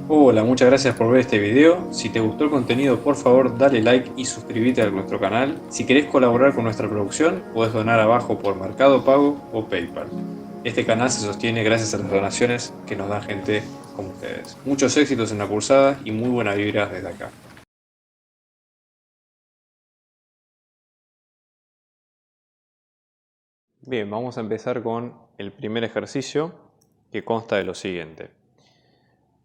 Hola, muchas gracias por ver este video. Si te gustó el contenido, por favor dale like y suscríbete a nuestro canal. Si querés colaborar con nuestra producción, podés donar abajo por Mercado Pago o PayPal. Este canal se sostiene gracias a las donaciones que nos dan gente como ustedes. Muchos éxitos en la cursada y muy buenas vibras desde acá. Bien, vamos a empezar con el primer ejercicio que consta de lo siguiente.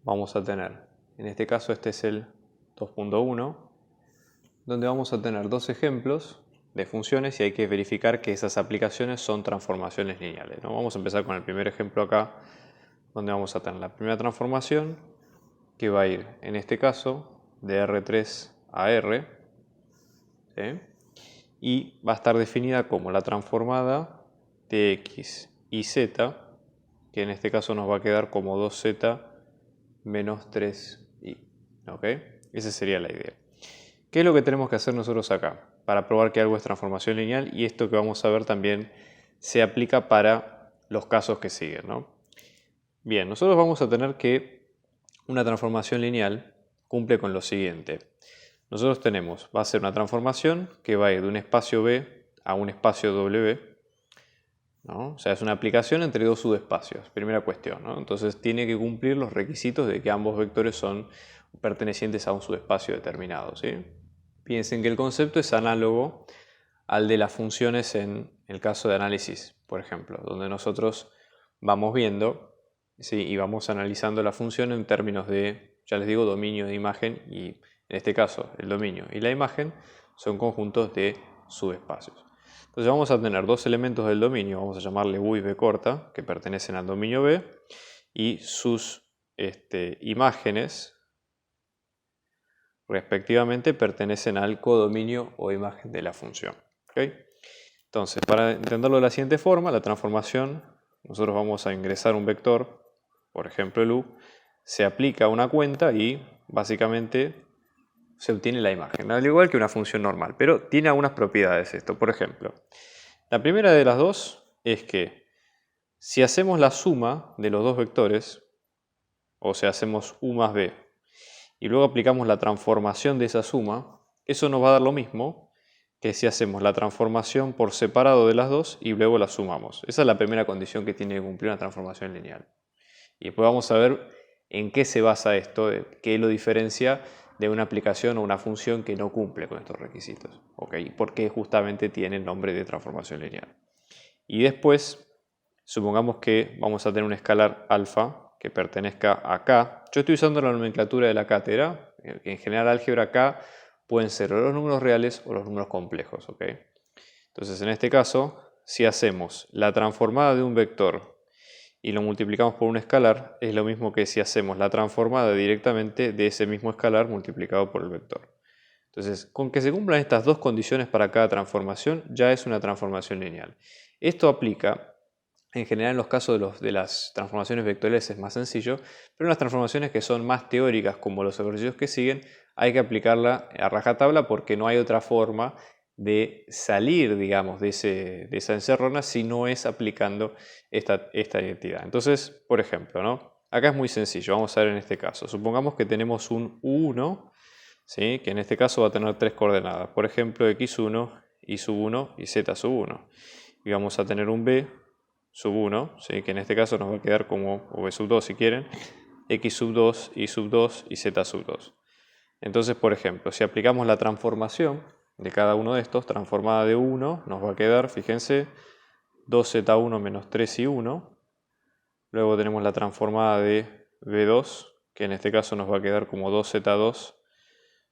Vamos a tener, en este caso este es el 2.1, donde vamos a tener dos ejemplos de funciones y hay que verificar que esas aplicaciones son transformaciones lineales, ¿no? Vamos a empezar con el primer ejemplo acá, donde vamos a tener la primera transformación que va a ir, en este caso, de R3 a R, ¿sí? Y va a estar definida como la transformada de X y Z, que en este caso nos va a quedar como 2Z menos 3Y. ¿Ok? Esa sería la idea. ¿Qué es lo que tenemos que hacer nosotros acá? Para probar que algo es transformación lineal, y esto que vamos a ver también se aplica para los casos que siguen, ¿no? Bien, nosotros vamos a tener que una transformación lineal cumple con lo siguiente. Nosotros tenemos, va a ser una transformación que va a ir de un espacio B a un espacio W, ¿no? O sea, es una aplicación entre dos subespacios, primera cuestión, ¿no? Entonces tiene que cumplir los requisitos de que ambos vectores son pertenecientes a un subespacio determinado, ¿sí? Piensen que el concepto es análogo al de las funciones en el caso de análisis, por ejemplo, donde nosotros vamos viendo, ¿sí? Y vamos analizando la función en términos de, ya les digo, dominio de imagen, y en este caso el dominio y la imagen son conjuntos de subespacios. Entonces vamos a tener dos elementos del dominio, vamos a llamarle U y B corta, que pertenecen al dominio B, y sus imágenes respectivamente pertenecen al codominio o imagen de la función. ¿Okay? Entonces, para entenderlo de la siguiente forma, la transformación, nosotros vamos a ingresar un vector, por ejemplo el U, se aplica a una cuenta y básicamente se obtiene la imagen, al igual que una función normal, pero tiene algunas propiedades esto. Por ejemplo, la primera de las dos es que si hacemos la suma de los dos vectores, o sea, hacemos U más B, y luego aplicamos la transformación de esa suma, eso nos va a dar lo mismo que si hacemos la transformación por separado de las dos y luego la sumamos. Esa es la primera condición que tiene que cumplir una transformación lineal. Y después vamos a ver en qué se basa esto, qué lo diferencia de una aplicación o una función que no cumple con estos requisitos. ¿Okay? ¿Por qué justamente tiene el nombre de transformación lineal? Y después, supongamos que vamos a tener un escalar alfa que pertenezca a K. Yo estoy usando la nomenclatura de la cátedra. En general, álgebra K pueden ser o los números reales o los números complejos. ¿Okay? Entonces, en este caso, si hacemos la transformada de un vector y lo multiplicamos por un escalar, es lo mismo que si hacemos la transformada directamente de ese mismo escalar multiplicado por el vector. Entonces, con que se cumplan estas dos condiciones para cada transformación, ya es una transformación lineal. Esto aplica, en general en los casos de las transformaciones vectoriales es más sencillo, pero en las transformaciones que son más teóricas, como los ejercicios que siguen, hay que aplicarla a rajatabla porque no hay otra forma de salir, digamos, de esa encerrona si no es aplicando esta identidad. Entonces, por ejemplo, ¿no? Acá es muy sencillo, vamos a ver en este caso. Supongamos que tenemos un U1, ¿sí? Que en este caso va a tener tres coordenadas, por ejemplo x1, y sub 1 y z sub 1. Y vamos a tener un b sub 1, ¿sí? Que en este caso nos va a quedar como, o b sub 2 si quieren, x sub 2, y sub 2 y z sub 2. Entonces, por ejemplo, si aplicamos la transformación de cada uno de estos, transformada de 1, nos va a quedar, fíjense, 2z1 menos 3y1. Luego tenemos la transformada de b2, que en este caso nos va a quedar como 2z2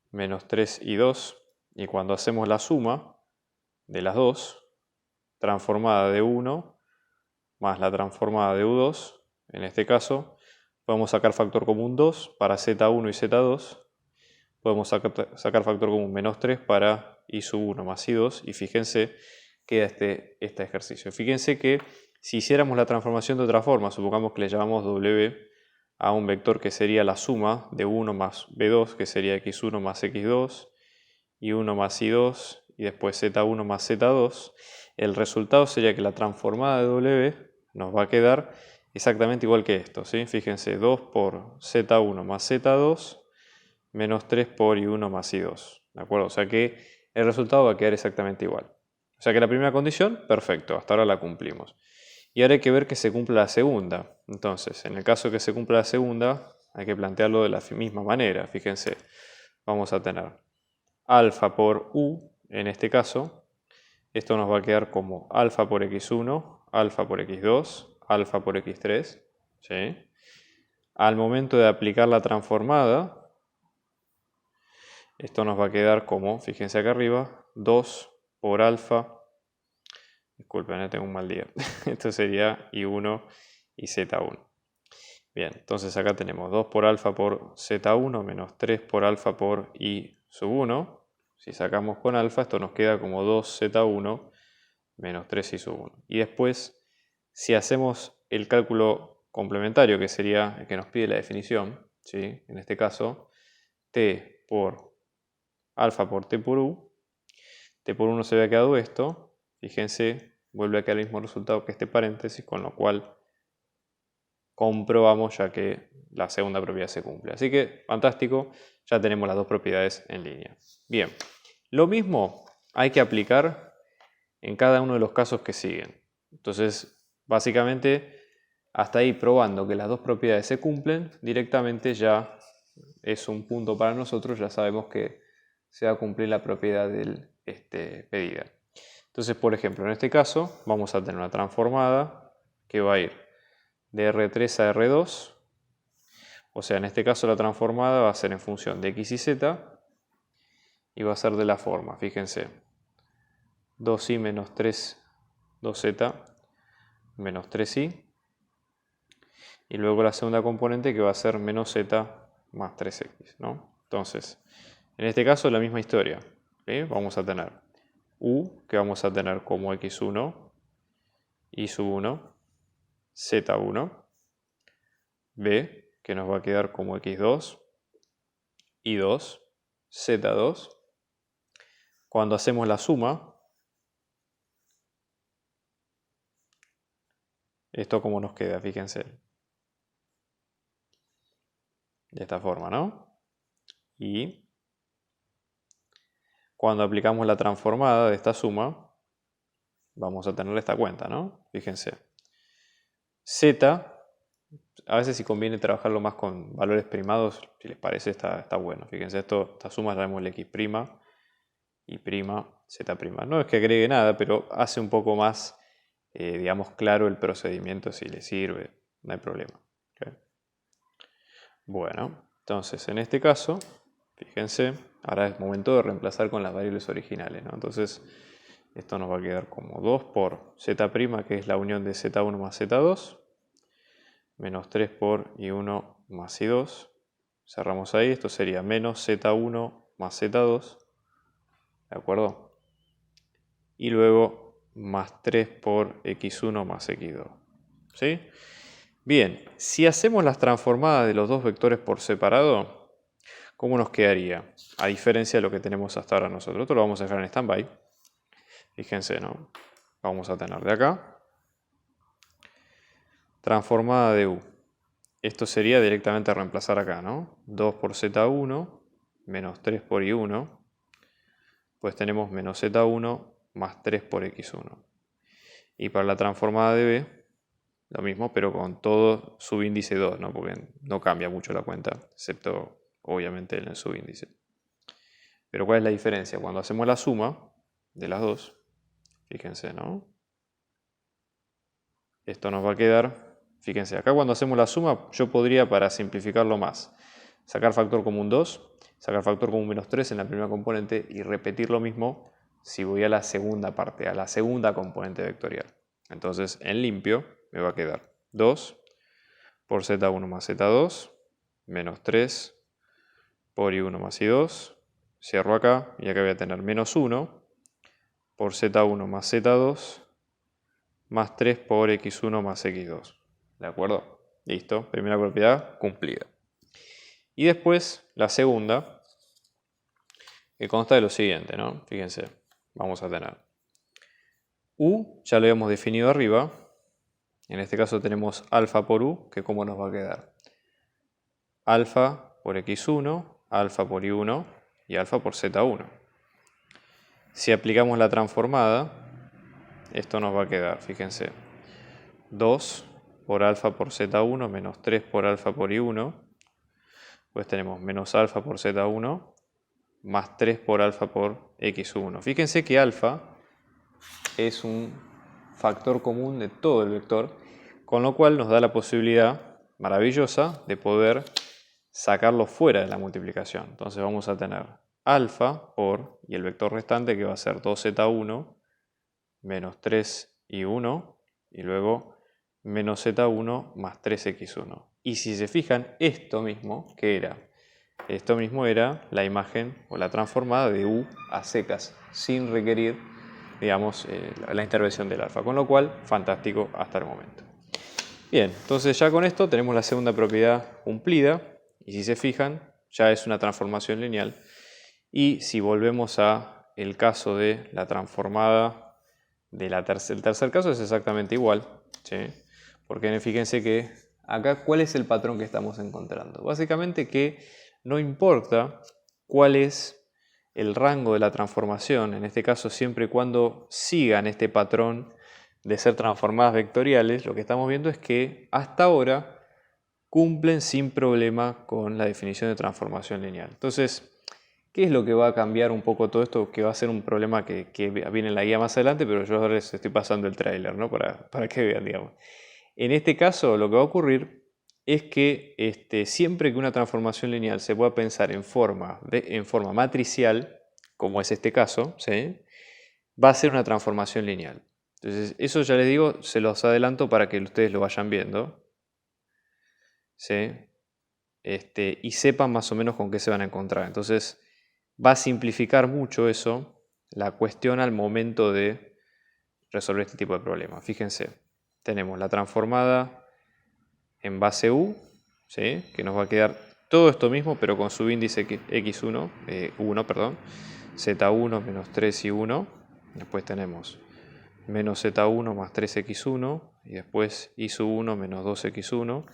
menos 3y2, y cuando hacemos la suma de las dos, transformada de 1 más la transformada de u2, en este caso, podemos sacar factor común 2 para z1 y z2, podemos sacar factor común menos 3 para y sub 1 más y2, y fíjense, queda este ejercicio. Fíjense que si hiciéramos la transformación de otra forma, supongamos que le llamamos w a un vector que sería la suma de 1 más b2, que sería x1 más x2, y 1 más y2, y después z1 más z2, el resultado sería que la transformada de w nos va a quedar exactamente igual que esto, ¿sí? Fíjense, 2 por z1 más z2 menos 3 por i1 más i2. ¿De acuerdo? O sea que el resultado va a quedar exactamente igual. O sea que la primera condición, perfecto, hasta ahora la cumplimos. Y ahora hay que ver que se cumpla la segunda. Entonces, en el caso de que se cumpla la segunda, hay que plantearlo de la misma manera. Fíjense, vamos a tener alfa por u, en este caso. Esto nos va a quedar como alfa por x1, alfa por x2, alfa por x3. ¿Sí? Al momento de aplicar la transformada, esto nos va a quedar como, fíjense acá arriba, 2 por alfa. Disculpen, tengo un mal día. Esto sería i1 y z1. Bien, entonces acá tenemos 2 por alfa por z1 menos 3 por alfa por i sub 1. Si sacamos con alfa, esto nos queda como 2z1 menos 3i sub 1. Y después, si hacemos el cálculo complementario, que sería el que nos pide la definición, ¿sí? En este caso, t por alfa por t por u, t por 1 se había quedado esto, fíjense, vuelve a quedar el mismo resultado que este paréntesis, con lo cual comprobamos ya que la segunda propiedad se cumple. Así que, fantástico, ya tenemos las dos propiedades en línea. Bien, lo mismo hay que aplicar en cada uno de los casos que siguen. Entonces, básicamente, hasta ahí probando que las dos propiedades se cumplen, directamente ya es un punto para nosotros, ya sabemos que se va a cumplir la propiedad del pedida. Entonces, por ejemplo, en este caso vamos a tener una transformada que va a ir de R3 a R2. O sea, en este caso la transformada va a ser en función de x y z y va a ser de la forma, fíjense, 2i menos 3, 2z menos 3i. Y luego la segunda componente que va a ser menos z más 3x, ¿no? Entonces, en este caso la misma historia. ¿Sí? Vamos a tener u, que vamos a tener como x1, y sub 1, z1, b, que nos va a quedar como x2, y2, z2. Cuando hacemos la suma, esto como nos queda, fíjense. De esta forma, ¿no? Y cuando aplicamos la transformada de esta suma, vamos a tener esta cuenta, ¿no? Fíjense. Z, a veces si conviene trabajarlo más con valores primados, si les parece, está bueno. Fíjense, esta suma la vemos x', y z'. No es que agregue nada, pero hace un poco más, digamos, claro el procedimiento si le sirve, no hay problema. ¿Okay? Bueno, entonces en este caso, fíjense, ahora es momento de reemplazar con las variables originales, ¿no? Entonces, esto nos va a quedar como 2 por z', que es la unión de z1 más z2, menos 3 por i1 más i2. Cerramos ahí, esto sería menos z1 más z2, ¿de acuerdo? Y luego más 3 por x1 más x2, ¿sí? Bien, si hacemos las transformadas de los dos vectores por separado, ¿cómo nos quedaría? A diferencia de lo que tenemos hasta ahora nosotros. Esto lo vamos a dejar en stand-by. Fíjense, ¿no? Vamos a tener de acá transformada de u. Esto sería directamente reemplazar acá, ¿no? 2 por z1 menos 3 por i1. Pues tenemos menos z1 más 3 por x1. Y para la transformada de b, lo mismo, pero con todo subíndice 2, ¿no? Porque no cambia mucho la cuenta, excepto obviamente en el subíndice. Pero ¿cuál es la diferencia? Cuando hacemos la suma de las dos, fíjense, ¿no? Esto nos va a quedar, fíjense, acá cuando hacemos la suma, yo podría, para simplificarlo más, sacar factor común 2, sacar factor común menos 3 en la primera componente y repetir lo mismo si voy a la segunda parte, a la segunda componente vectorial. Entonces, en limpio, me va a quedar 2 por z1 más z2, menos 3 por i1 más i2, cierro acá y acá voy a tener menos 1 por z1 más z2, más 3 por x1 más x2. ¿De acuerdo? Listo, primera propiedad cumplida. Y después la segunda, que consta de lo siguiente, ¿no? Fíjense, vamos a tener u, ya lo habíamos definido arriba, En este caso tenemos alfa por u, que ¿cómo nos va a quedar? Alfa por x1, alfa por y1 y alfa por z1. Si aplicamos la transformada, esto nos va a quedar, fíjense, 2 por alfa por z1 menos 3 por alfa por y1. Pues tenemos menos alfa por z1 más 3 por alfa por x1. Fíjense que alfa es un factor común de todo el vector, con lo cual nos da la posibilidad maravillosa de poder sacarlo fuera de la multiplicación. Entonces vamos a tener alfa por, y el vector restante que va a ser 2z1 menos 3y1 y luego menos z1 más 3x1. Y si se fijan, esto mismo, ¿qué era? Esto mismo era la imagen o la transformada de u a secas, sin requerir, digamos, la intervención del alfa. Con lo cual, fantástico hasta el momento. Bien, entonces ya con esto tenemos la segunda propiedad cumplida. Y si se fijan, ya es una transformación lineal. Y si volvemos a el caso de la transformada del tercer caso, es exactamente igual, ¿sí? Porque fíjense que acá, ¿cuál es el patrón que estamos encontrando? Básicamente que no importa cuál es el rango de la transformación, en este caso siempre y cuando sigan este patrón de ser transformadas vectoriales, lo que estamos viendo es que hasta ahora cumplen sin problema con la definición de transformación lineal. Entonces, ¿qué es lo que va a cambiar un poco todo esto? Que va a ser un problema que viene en la guía más adelante, pero yo ahora les estoy pasando el tráiler, ¿no? Para que vean, digamos. En este caso, lo que va a ocurrir es que siempre que una transformación lineal se pueda pensar en forma matricial, como es este caso, ¿sí? Va a ser una transformación lineal. Entonces, eso ya les digo, se los adelanto para que ustedes lo vayan viendo, ¿sí? Y sepan más o menos con qué se van a encontrar. Entonces, va a simplificar mucho eso, la cuestión al momento de resolver este tipo de problemas. Fíjense, tenemos la transformada en base u, ¿sí? Que nos va a quedar todo esto mismo, pero con su índice x1, z1 menos 3 y 1. Después tenemos menos z1 más 3x1 y después y sub 1 menos 2x1.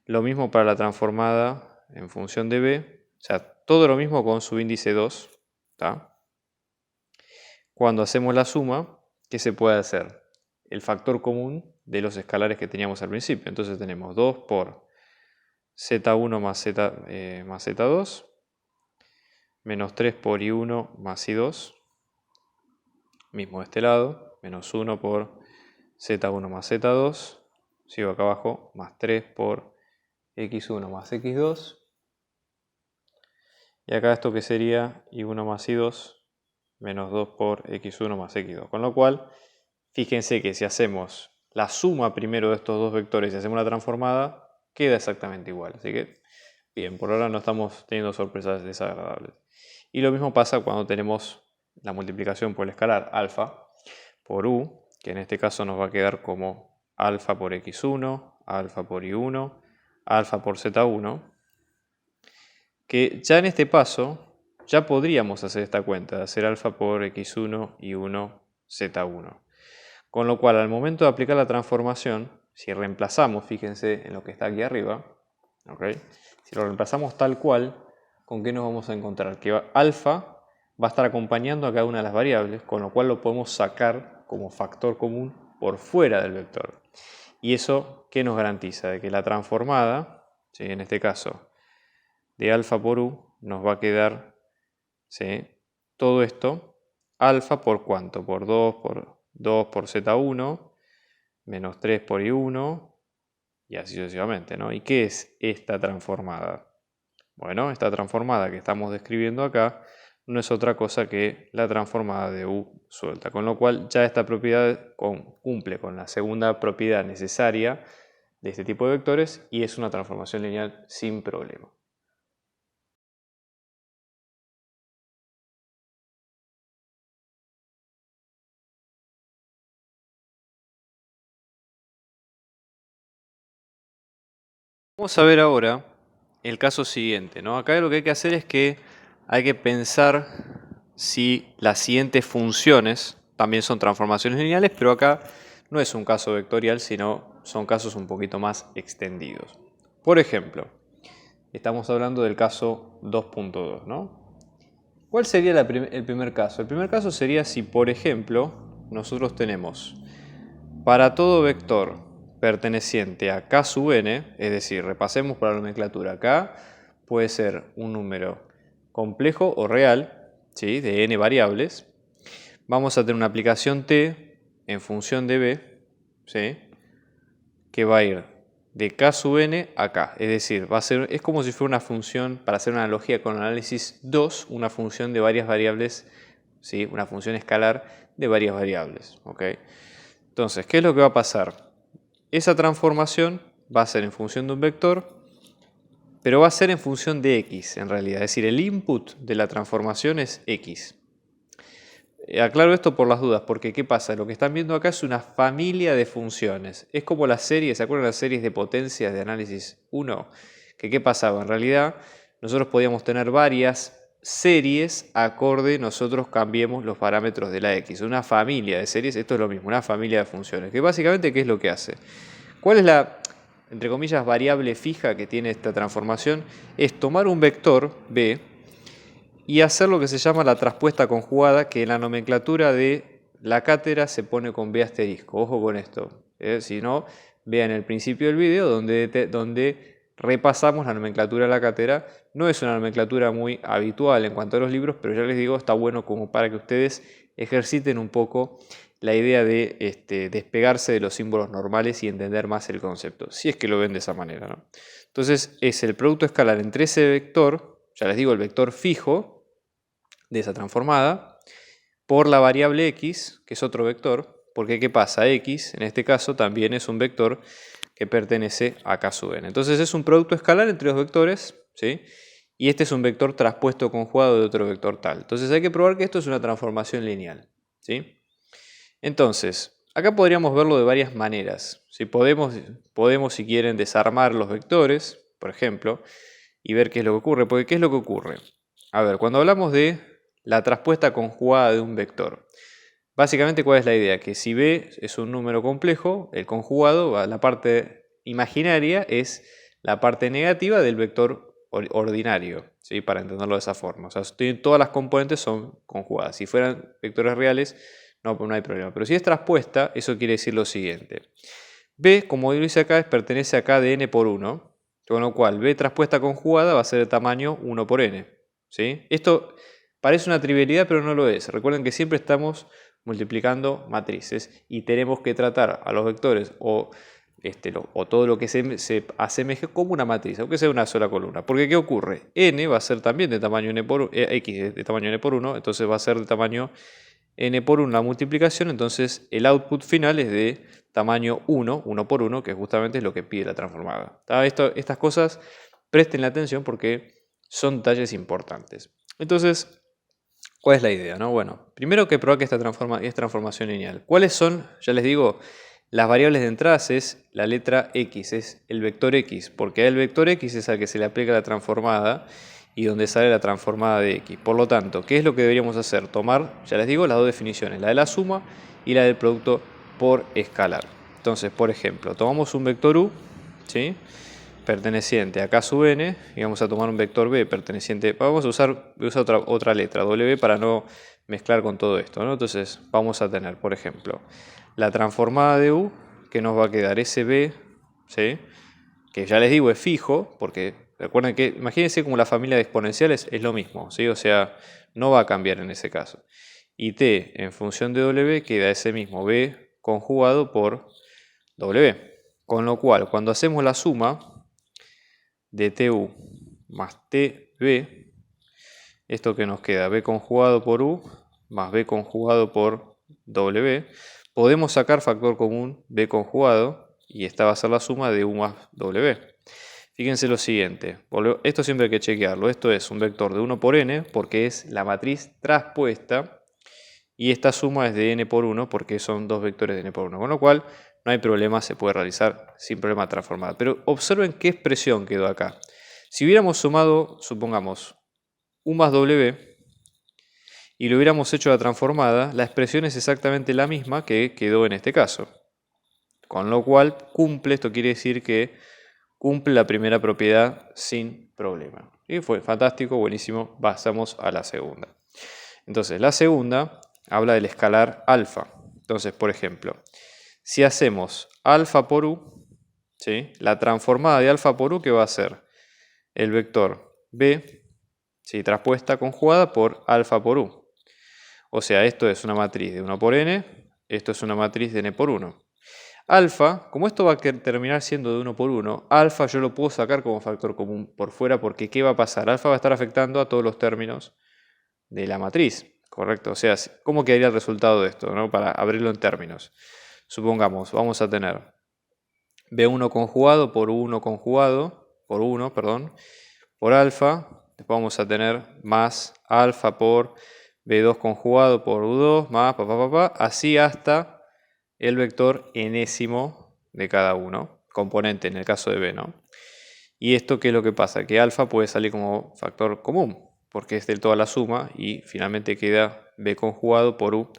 Lo mismo para la transformada en función de b, o sea, todo lo mismo con su índice 2. ¿Tá? Cuando hacemos la suma, ¿qué se puede hacer? El factor común de los escalares que teníamos al principio. Entonces tenemos 2 por z1 más z2, menos 3 por y1 más y2, mismo de este lado, menos 1 por z1 más z2, sigo acá abajo, más 3 por x1 más x2, y acá esto que sería y1 más y2, menos 2 por x1 más x2. Con lo cual, fíjense que si hacemos la suma primero de estos dos vectores y hacemos la transformada, queda exactamente igual. Así que, bien, por ahora no estamos teniendo sorpresas desagradables. Y lo mismo pasa cuando tenemos la multiplicación por el escalar alfa por u, que en este caso nos va a quedar como alfa por x1, alfa por y1, alfa por z1, que ya en este paso ya podríamos hacer esta cuenta, de hacer alfa por x1 y 1 z1. Con lo cual, al momento de aplicar la transformación, si reemplazamos, fíjense en lo que está aquí arriba, ¿okay? Si lo reemplazamos tal cual, ¿con qué nos vamos a encontrar? Que alfa va a estar acompañando a cada una de las variables, con lo cual lo podemos sacar como factor común por fuera del vector. ¿Y eso qué nos garantiza? De que la transformada, ¿sí? En este caso, de alfa por u, nos va a quedar, ¿sí? Todo esto, alfa por ¿cuánto? Por 2 por z1, menos 3 por y1, y así sucesivamente, ¿no? ¿Y qué es esta transformada? Bueno, esta transformada que estamos describiendo acá no es otra cosa que la transformada de u suelta, con lo cual ya esta propiedad cumple con la segunda propiedad necesaria de este tipo de vectores y es una transformación lineal sin problema. Vamos a ver ahora el caso siguiente, ¿no? Acá lo que hay que hacer es que hay que pensar si las siguientes funciones también son transformaciones lineales, pero acá no es un caso vectorial, sino son casos un poquito más extendidos. Por ejemplo, estamos hablando del caso 2.2, ¿no? ¿Cuál sería el primer caso? El primer caso sería si, por ejemplo, nosotros tenemos para todo vector perteneciente a k sub n, es decir, repasemos por la nomenclatura, k puede ser un número complejo o real, ¿sí?, de n variables. Vamos a tener una aplicación t en función de b, ¿sí?, que va a ir de k sub n a k, es decir, es como si fuera una función, para hacer una analogía con análisis 2, una función de varias variables, ¿sí?, una función escalar de varias variables, ¿ok? Entonces, ¿qué es lo que va a pasar? Esa transformación va a ser en función de un vector, pero va a ser en función de x en realidad, es decir, el input de la transformación es x. Aclaro esto por las dudas, porque ¿qué pasa? Lo que están viendo acá es una familia de funciones. Es como las series, ¿se acuerdan las series de potencias de análisis 1? ¿Qué pasaba? En realidad, nosotros podíamos tener varias series acorde nosotros cambiemos los parámetros de la x. Una familia de series, esto es lo mismo, una familia de funciones. Que básicamente, ¿qué es lo que hace? ¿Cuál es la, entre comillas, variable fija que tiene esta transformación? Es tomar un vector b y hacer lo que se llama la traspuesta conjugada, que en la nomenclatura de la cátedra se pone con b asterisco. Ojo con esto. Si no, vean el principio del video donde repasamos la nomenclatura de la cátedra. No es una nomenclatura muy habitual en cuanto a los libros, pero ya les digo, está bueno como para que ustedes ejerciten un poco la idea de despegarse de los símbolos normales y entender más el concepto, si es que lo ven de esa manera, ¿no? Entonces es el producto escalar entre ese vector, ya les digo, el vector fijo de esa transformada, por la variable x, que es otro vector, porque ¿qué pasa? X, en este caso, también es un vector que pertenece a k sub n. Entonces es un producto escalar entre dos vectores, ¿sí?, y este es un vector traspuesto conjugado de otro vector tal. Entonces hay que probar que esto es una transformación lineal, ¿sí? Entonces, acá podríamos verlo de varias maneras. Si podemos, si quieren, desarmar los vectores, por ejemplo, y ver qué es lo que ocurre. Porque ¿qué es lo que ocurre? A ver, cuando hablamos de la traspuesta conjugada de un vector, básicamente, ¿cuál es la idea? Que si b es un número complejo, el conjugado, la parte imaginaria, es la parte negativa del vector ordinario, ¿sí?, para entenderlo de esa forma. O sea, todas las componentes son conjugadas. Si fueran vectores reales, no hay problema. Pero si es traspuesta, eso quiere decir lo siguiente. B, como dice acá, pertenece a k de n por 1, con lo cual b traspuesta conjugada va a ser de tamaño 1 por n, ¿sí? Esto parece una trivialidad, pero no lo es. Recuerden que siempre estamos multiplicando matrices y tenemos que tratar a los vectores o todo lo que se asemeje como una matriz, aunque sea una sola columna. Porque ¿qué ocurre? N va a ser también de tamaño n por x de tamaño n por 1, entonces va a ser de tamaño n por 1 la multiplicación, entonces el output final es de tamaño 1 por 1, que justamente es lo que pide la transformada. Estas cosas presten la atención porque son detalles importantes. Entonces, ¿cuál es la idea, no? Bueno, primero que probar que esta es transformación lineal. ¿Cuáles son? Ya les digo, las variables de entradas es la letra x, es el vector x, porque el vector x es al que se le aplica la transformada y donde sale la transformada de x. Por lo tanto, ¿qué es lo que deberíamos hacer? Tomar, ya les digo, las dos definiciones, la de la suma y la del producto por escalar. Entonces, por ejemplo, tomamos un vector u, ¿sí?, perteneciente a k sub n, y vamos a tomar un vector b perteneciente, vamos a usar otra letra, w, para no mezclar con todo esto, ¿no? Entonces vamos a tener, por ejemplo, la transformada de u, que nos va a quedar sb, ¿sí?, que ya les digo es fijo, porque recuerden que, imagínense como la familia de exponenciales es lo mismo, ¿sí?, o sea, no va a cambiar en ese caso. Y t en función de w queda ese mismo b conjugado por w. Con lo cual, cuando hacemos la suma de tu más tb, esto que nos queda, b conjugado por u más b conjugado por w, podemos sacar factor común b conjugado y esta va a ser la suma de u más w. Fíjense lo siguiente, esto siempre hay que chequearlo, esto es un vector de 1 por n porque es la matriz traspuesta y esta suma es de n por 1 porque son dos vectores de n por 1, con lo cual no hay problema, se puede realizar sin problema transformada. Pero observen qué expresión quedó acá. Si hubiéramos sumado, supongamos, u más w y lo hubiéramos hecho la transformada, la expresión es exactamente la misma que quedó en este caso. Con lo cual cumple, esto quiere decir que cumple la primera propiedad sin problema. Y fue fantástico, buenísimo. Pasamos a la segunda. Entonces, la segunda habla del escalar alfa. Entonces, por ejemplo, si hacemos alfa por u, ¿sí? La transformada de alfa por u, ¿qué va a ser? El vector b, ¿sí? Traspuesta conjugada por alfa por u. O sea, esto es una matriz de 1 por n, esto es una matriz de n por 1. Alfa, como esto va a terminar siendo de 1 por 1, alfa yo lo puedo sacar como factor común por fuera porque ¿qué va a pasar? Alfa va a estar afectando a todos los términos de la matriz, ¿correcto? O sea, ¿cómo quedaría el resultado de esto, ¿no? Para abrirlo en términos. Supongamos, vamos a tener B1 conjugado por U1 conjugado, por 1, perdón, por alfa, después vamos a tener más alfa por B2 conjugado por U2, más así hasta el vector enésimo de cada uno, componente en el caso de B, ¿no? Y esto, ¿qué es lo que pasa? Que alfa puede salir como factor común, porque es del todo la suma, y finalmente queda B conjugado por U.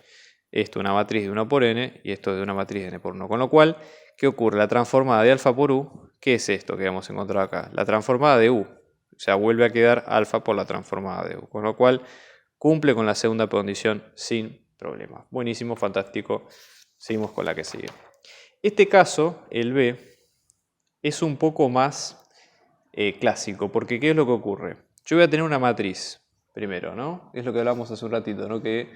Esto una matriz de 1 por n, y esto de una matriz de n por 1. Con lo cual, ¿qué ocurre? La transformada de alfa por U, ¿qué es esto que hemos encontrado acá? La transformada de U. O sea, vuelve a quedar alfa por la transformada de U. Con lo cual, cumple con la segunda condición sin problema. Buenísimo, fantástico. Seguimos con la que sigue. Este caso, el B, es un poco más clásico, porque ¿qué es lo que ocurre? Yo voy a tener una matriz primero, ¿no? Es lo que hablamos hace un ratito, ¿no? ¿Qué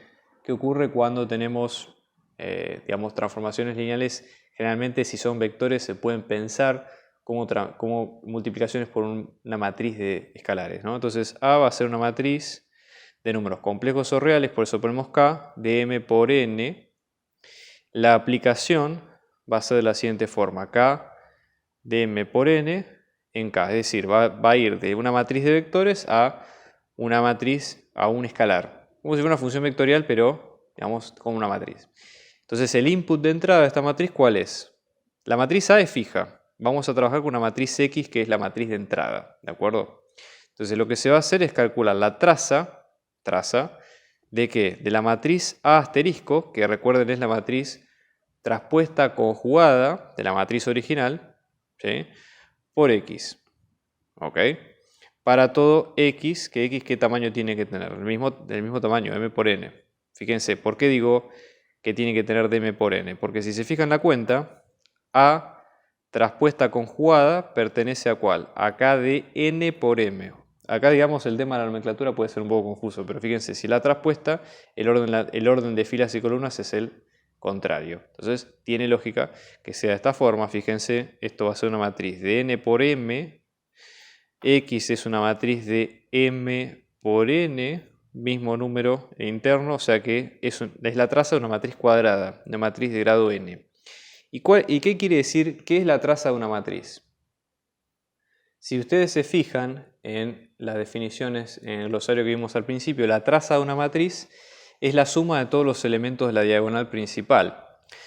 ocurre cuando tenemos, digamos, transformaciones lineales? Generalmente, si son vectores, se pueden pensar como multiplicaciones por una matriz de escalares, ¿no? Entonces, A va a ser una matriz de números complejos o reales, por eso ponemos K, de M por N. La aplicación va a ser de la siguiente forma, K de M por N en K, es decir, va a ir de una matriz de vectores a una matriz, a un escalar, como si fuera una función vectorial, pero digamos como una matriz. Entonces el input de entrada de esta matriz, ¿cuál es? La matriz A es fija, vamos a trabajar con una matriz X que es la matriz de entrada, ¿de acuerdo? Entonces lo que se va a hacer es calcular la traza ¿de qué? De la matriz A asterisco, que recuerden es la matriz traspuesta conjugada de la matriz original, ¿sí? Por X. ¿Ok? Para todo X, que X ¿qué tamaño tiene que tener? Del mismo tamaño, M por N. Fíjense, ¿por qué digo que tiene que tener de M por N? Porque si se fijan la cuenta, A traspuesta conjugada pertenece a ¿cuál? A K de N por M. Acá, digamos, el tema de la nomenclatura puede ser un poco confuso, pero fíjense, si la traspuesta, el orden de filas y columnas es el contrario. Entonces, tiene lógica que sea de esta forma. Fíjense, esto va a ser una matriz de N por M. X es una matriz de M por N, mismo número interno, o sea que es la traza de una matriz cuadrada, una matriz de grado N. ¿Y qué quiere decir? ¿Qué es la traza de una matriz? Si ustedes se fijan en las definiciones en el glosario que vimos al principio, la traza de una matriz es la suma de todos los elementos de la diagonal principal.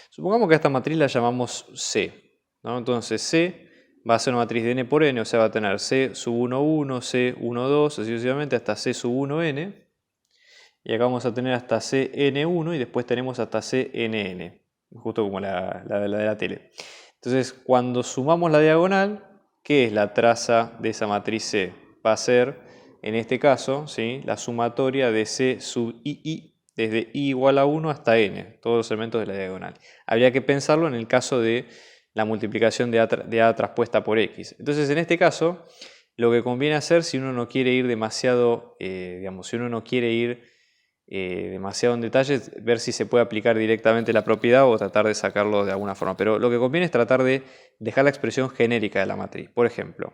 Supongamos que a esta matriz la llamamos C, ¿no? Entonces C va a ser una matriz de n por n, o sea, va a tener C sub 1, 1, C 1, 2, así sucesivamente hasta C sub 1, n. Y acá vamos a tener hasta Cn1 y después tenemos hasta Cnn, justo como la de la tele. Entonces, cuando sumamos la diagonal, ¿qué es la traza de esa matriz C? Va a ser, en este caso, ¿sí? La sumatoria de C sub i, desde i igual a 1 hasta n, todos los elementos de la diagonal. Habría que pensarlo en el caso de la multiplicación de A traspuesta por X. Entonces, en este caso, lo que conviene hacer si uno no quiere ir demasiado, digamos, si uno no quiere ir demasiado en detalle, ver si se puede aplicar directamente la propiedad o tratar de sacarlo de alguna forma. Pero lo que conviene es tratar de dejar la expresión genérica de la matriz. Por ejemplo,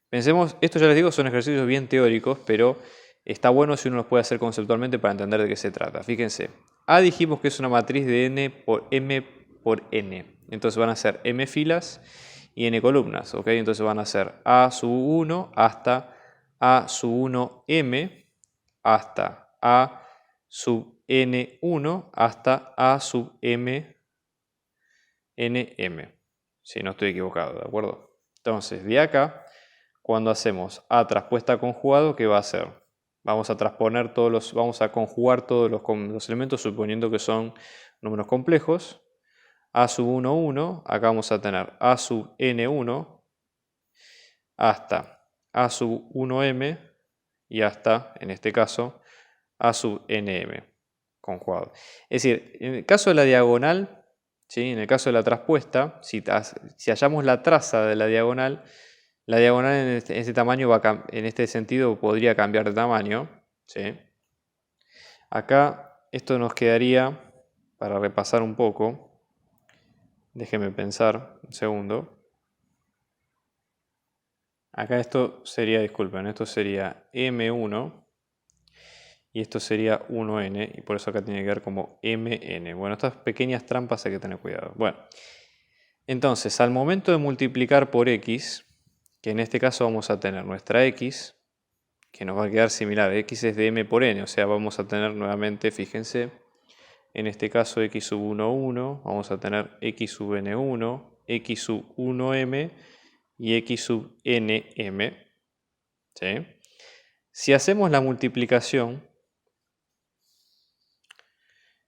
pensemos, esto ya les digo, son ejercicios bien teóricos, pero está bueno si uno los puede hacer conceptualmente para entender de qué se trata. Fíjense, A dijimos que es una matriz de M por N. Entonces van a ser M filas y N columnas. ¿Ok? Entonces van a ser A sub 1 hasta A sub 1M hasta A sub n1 hasta a sub m nm, si no estoy equivocado, ¿de acuerdo? Entonces, de acá, cuando hacemos a traspuesta conjugado, ¿qué va a hacer? Vamos a transponer vamos a conjugar todos los elementos suponiendo que son números complejos. A sub 1, 1, acá vamos a tener A sub n1 hasta A sub 1m y hasta, en este caso, A sub nm conjugado. Es decir, en el caso de la diagonal, ¿sí? En el caso de la traspuesta, si hallamos la traza de la diagonal en este tamaño en este sentido podría cambiar de tamaño, ¿sí? Acá esto nos quedaría, para repasar un poco, déjenme pensar un segundo. Acá esto sería, disculpen, esto sería M1 y esto sería 1n y por eso acá tiene que ver como mn. Bueno, estas pequeñas trampas hay que tener cuidado. Bueno, entonces al momento de multiplicar por x, que en este caso vamos a tener nuestra x, que nos va a quedar similar, x es de m por n, o sea, vamos a tener nuevamente, fíjense, en este caso x sub 1, 1, vamos a tener x sub n1, x sub 1m y x sub nm. ¿Sí? Si hacemos la multiplicación,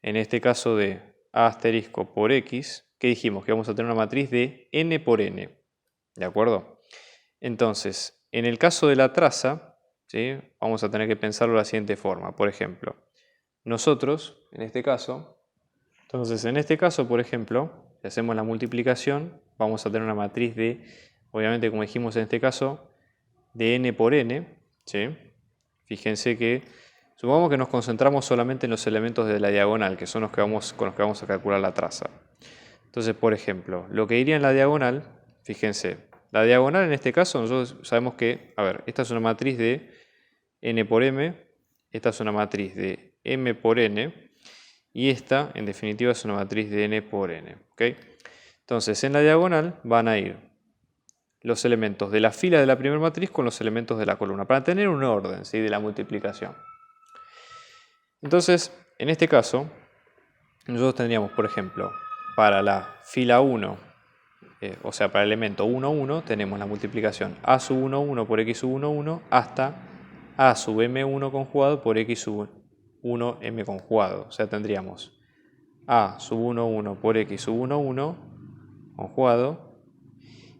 en este caso de a asterisco por x, ¿qué dijimos? Que vamos a tener una matriz de n por n. ¿De acuerdo? Entonces, en el caso de la traza, ¿sí? Vamos a tener que pensarlo de la siguiente forma. Por ejemplo, nosotros, en este caso, por ejemplo, si hacemos la multiplicación, vamos a tener una matriz de, obviamente, como dijimos en este caso, de n por n, ¿sí? Fíjense que, supongamos que nos concentramos solamente en los elementos de la diagonal, que son con los que vamos a calcular la traza. Entonces, por ejemplo, lo que iría en la diagonal, fíjense, la diagonal en este caso, nosotros sabemos que, a ver, esta es una matriz de n por m, esta es una matriz de m por n, y esta, en definitiva, es una matriz de n por n. ¿Okay? Entonces, en la diagonal van a ir los elementos de la fila de la primera matriz con los elementos de la columna, para tener un orden, ¿sí? De la multiplicación. Entonces, en este caso, nosotros tendríamos, por ejemplo, para la fila 1, o sea, para el elemento 1, 1, tenemos la multiplicación a sub 1, 1 por x sub 1, 1 hasta a sub m1 conjugado por x sub 1m conjugado. O sea, tendríamos a sub 1, 1 por x sub 1, 1 conjugado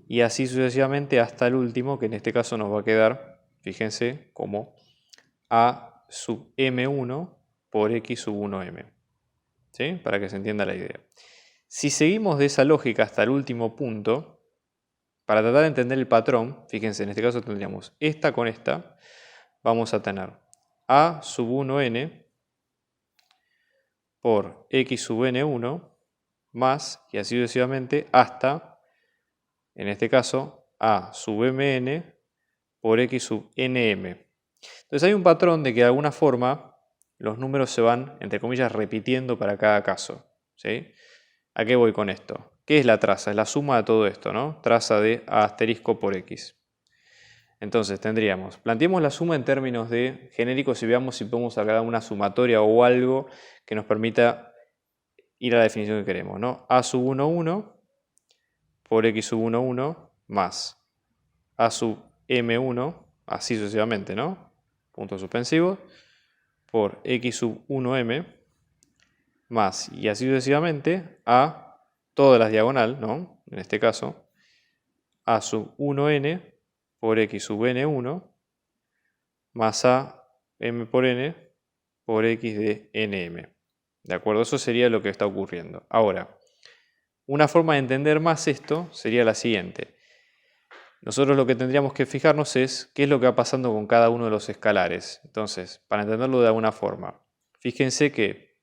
y así sucesivamente hasta el último, que en este caso nos va a quedar, fíjense, como a sub m1 por x sub 1m. ¿Sí? Para que se entienda la idea. Si seguimos de esa lógica hasta el último punto, para tratar de entender el patrón, fíjense, en este caso tendríamos esta con esta, vamos a tener a sub 1n por x sub n1 más, y así sucesivamente, hasta, en este caso, a sub mn por x sub nm. Entonces hay un patrón de que de alguna forma los números se van, entre comillas, repitiendo para cada caso. ¿Sí? ¿A qué voy con esto? ¿Qué es la traza? Es la suma de todo esto, ¿no? Traza de a asterisco por x. Entonces tendríamos, planteemos la suma en términos de genéricos y veamos si podemos sacar una sumatoria o algo que nos permita ir a la definición que queremos, ¿no? A sub 1, 1 por x sub 1, 1 más a sub m1, así sucesivamente, ¿no? Puntos suspensivos, por x sub 1m más, y así sucesivamente, a todas las diagonal, ¿no? En este caso, a sub 1n por x sub n1 más a m por n por x de nm. ¿De acuerdo? Eso sería lo que está ocurriendo. Ahora, una forma de entender más esto sería la siguiente. Nosotros lo que tendríamos que fijarnos es qué es lo que va pasando con cada uno de los escalares. Entonces, para entenderlo de alguna forma, fíjense que,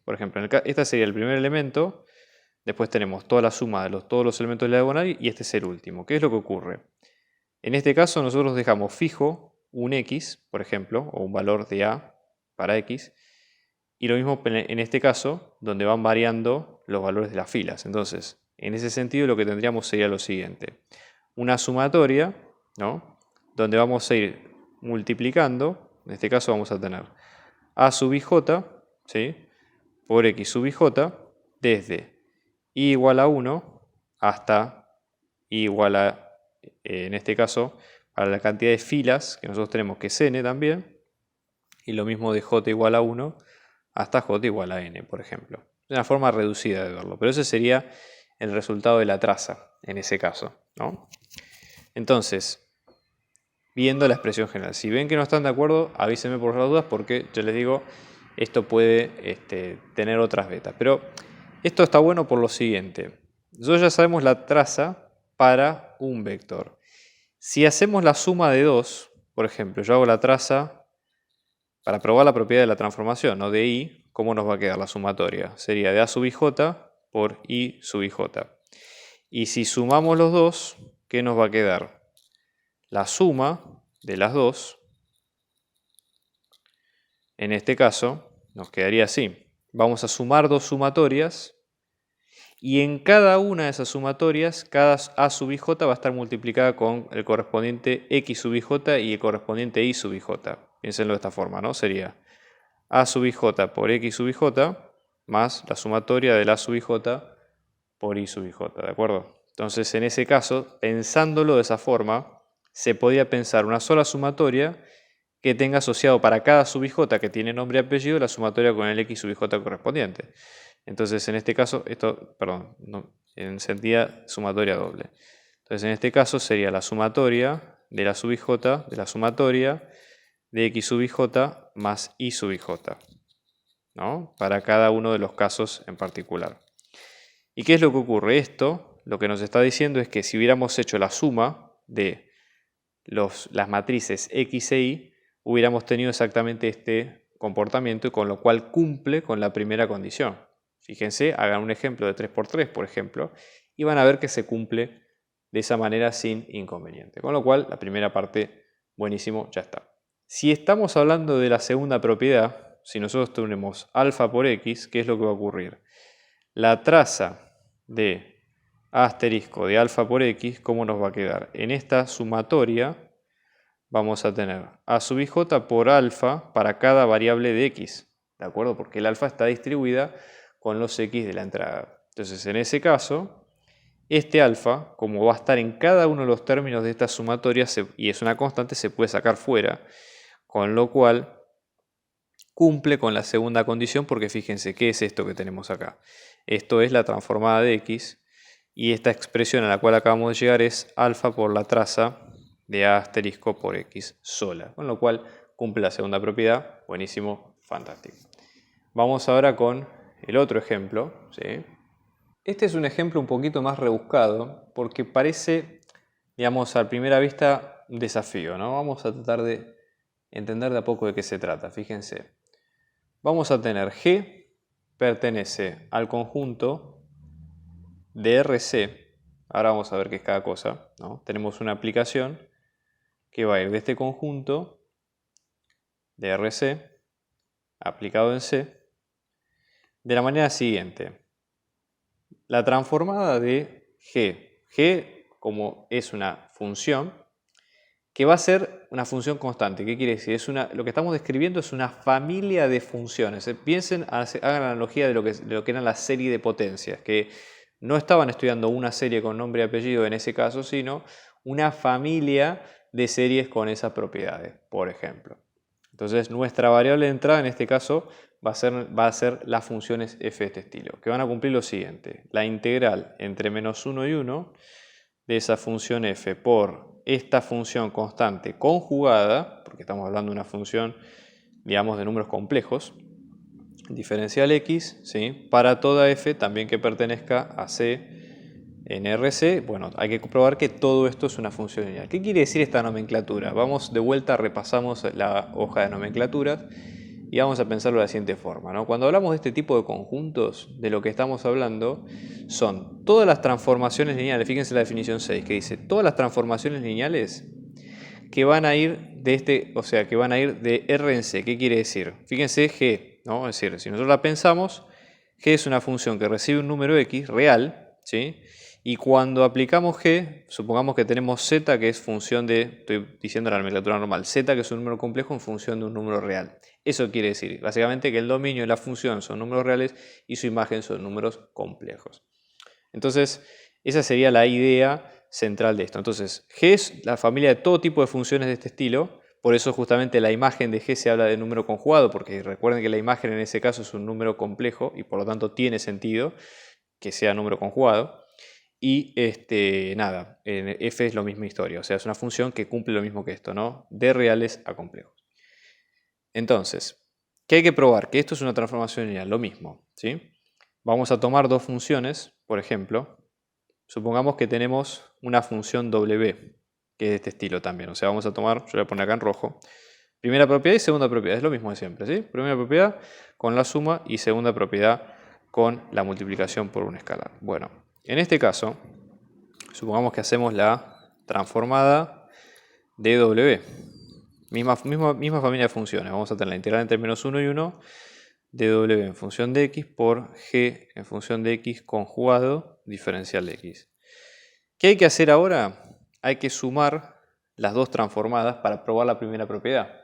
por ejemplo, este sería el primer elemento, después tenemos toda la suma de todos los elementos de la diagonal y este es el último. ¿Qué es lo que ocurre? En este caso nosotros dejamos fijo un x, por ejemplo, o un valor de a para x, y lo mismo en este caso, donde van variando los valores de las filas. Entonces, en ese sentido lo que tendríamos sería lo siguiente. Una sumatoria, ¿no? Donde vamos a ir multiplicando, en este caso vamos a tener a sub ij, ¿sí? Por x sub ij, desde i igual a 1 hasta i igual a, en este caso, para la cantidad de filas que nosotros tenemos, que es n también, y lo mismo de j igual a 1 hasta j igual a n, por ejemplo. una forma reducida de verlo, pero ese sería el resultado de la traza en ese caso, ¿no? Entonces, viendo la expresión general, si ven que no están de acuerdo, avísenme por las dudas porque yo les digo, esto puede tener otras betas. Pero esto está bueno por lo siguiente. Nosotros ya sabemos la traza para un vector. Si hacemos la suma de dos, por ejemplo, yo hago la traza para probar la propiedad de la transformación, ¿no? De I, ¿cómo nos va a quedar la sumatoria? Sería de A sub ij por I sub ij. Y si sumamos los dos, ¿qué nos va a quedar? La suma de las dos, en este caso, nos quedaría así. Vamos a sumar dos sumatorias y en cada una de esas sumatorias, cada A sub ij va a estar multiplicada con el correspondiente X sub ij y el correspondiente Y sub ij. Piénsenlo de esta forma, ¿no? Sería A sub ij por X sub ij más la sumatoria del A sub ij por Y sub ij, ¿de acuerdo? Entonces, en ese caso, pensándolo de esa forma, se podía pensar una sola sumatoria que tenga asociado para cada sub ij que tiene nombre y apellido la sumatoria con el X sub ij correspondiente. Entonces, en este caso, en sentida sumatoria doble. Entonces, en este caso sería la sumatoria de la sub ij de la sumatoria de X sub ij más Y sub ij, ¿no? Para cada uno de los casos en particular. ¿Y qué es lo que ocurre? Esto lo que nos está diciendo es que si hubiéramos hecho la suma de las matrices X e Y, hubiéramos tenido exactamente este comportamiento y con lo cual cumple con la primera condición. Fíjense, hagan un ejemplo de 3×3, por ejemplo, y van a ver que se cumple de esa manera sin inconveniente. Con lo cual, la primera parte, buenísimo, ya está. Si estamos hablando de la segunda propiedad, si nosotros tenemos alfa por X, ¿qué es lo que va a ocurrir? La traza de A asterisco de alfa por X, ¿cómo nos va a quedar? En esta sumatoria vamos a tener A sub ij por alfa para cada variable de X, ¿de acuerdo? Porque el alfa está distribuida con los X de la entrada. Entonces, en ese caso, este alfa, como va a estar en cada uno de los términos de esta sumatoria y es una constante, se puede sacar fuera, con lo cual cumple con la segunda condición porque fíjense, ¿qué es esto que tenemos acá? Esto es la transformada de X y esta expresión a la cual acabamos de llegar es alfa por la traza de A asterisco por X sola, con lo cual cumple la segunda propiedad. Buenísimo, fantástico. Vamos ahora con el otro ejemplo, ¿sí? Este es un ejemplo un poquito más rebuscado porque parece, digamos, a primera vista un desafío, ¿no? Vamos a tratar de entender de a poco de qué se trata. Fíjense, vamos a tener G pertenece al conjunto de RC. Ahora vamos a ver qué es cada cosa, ¿no? Tenemos una aplicación que va a ir de este conjunto de RC aplicado en C de la manera siguiente. La transformada de G como es una función que va a ser una función constante. ¿Qué quiere decir? Lo que estamos describiendo es una familia de funciones. Piensen, hagan la analogía de lo que eran las series de potencias, que no estaban estudiando una serie con nombre y apellido en ese caso, sino una familia de series con esas propiedades, por ejemplo. Entonces, nuestra variable de entrada en este caso va a ser las funciones f de este estilo, que van a cumplir lo siguiente. La integral entre -1 y 1 de esa función f por esta función constante conjugada, porque estamos hablando de una función, digamos, de números complejos, diferencial x, ¿sí? Para toda f también que pertenezca a C en RC, bueno, hay que comprobar que todo esto es una función lineal. ¿Qué quiere decir esta nomenclatura? Vamos de vuelta, repasamos la hoja de nomenclaturas y vamos a pensarlo de la siguiente forma, ¿no? Cuando hablamos de este tipo de conjuntos, de lo que estamos hablando son todas las transformaciones lineales. Fíjense la definición 6 que dice todas las transformaciones lineales que van a ir que van a ir de R en C. ¿Qué quiere decir? Fíjense G, ¿no? Es decir, si nosotros la pensamos, G es una función que recibe un número X real, ¿sí? Y cuando aplicamos G, supongamos que tenemos Z, que es función de, estoy diciendo la nomenclatura normal, Z, que es un número complejo en función de un número real. Eso quiere decir, básicamente, que el dominio y la función son números reales y su imagen son números complejos. Entonces, esa sería la idea central de esto. Entonces, G es la familia de todo tipo de funciones de este estilo, Por eso justamente la imagen de G se habla de número conjugado, porque recuerden que la imagen en ese caso es un número complejo y por lo tanto tiene sentido que sea número conjugado. Y nada, en f es la misma historia, o sea, es una función que cumple lo mismo que esto, ¿no? De reales a complejos. Entonces, ¿qué hay que probar? Que esto es una transformación lineal, lo mismo, ¿sí? Vamos a tomar dos funciones, por ejemplo, supongamos que tenemos una función W, que es de este estilo también, o sea, vamos a tomar, yo le voy a poner acá en rojo, primera propiedad y segunda propiedad, es lo mismo de siempre, ¿sí? Primera propiedad con la suma y segunda propiedad con la multiplicación por un escalar. Bueno, en este caso, supongamos que hacemos la transformada de W. Misma familia de funciones. Vamos a tener la integral entre menos 1 y 1 de W en función de X por G en función de X conjugado diferencial de X. ¿Qué hay que hacer ahora? Hay que sumar las dos transformadas para probar la primera propiedad.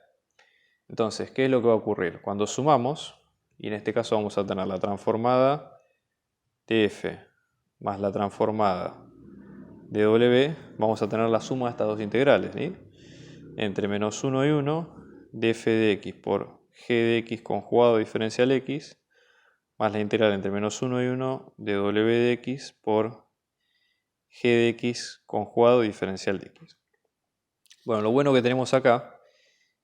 Entonces, ¿qué es lo que va a ocurrir? Cuando sumamos, y en este caso vamos a tener la transformada de F más la transformada de W, vamos a tener la suma de estas dos integrales, ¿sí? Entre menos 1 y 1 de f de x por g de x conjugado diferencial x más la integral entre menos 1 y 1 de w de x por g de x conjugado diferencial de x. Bueno, lo bueno que tenemos acá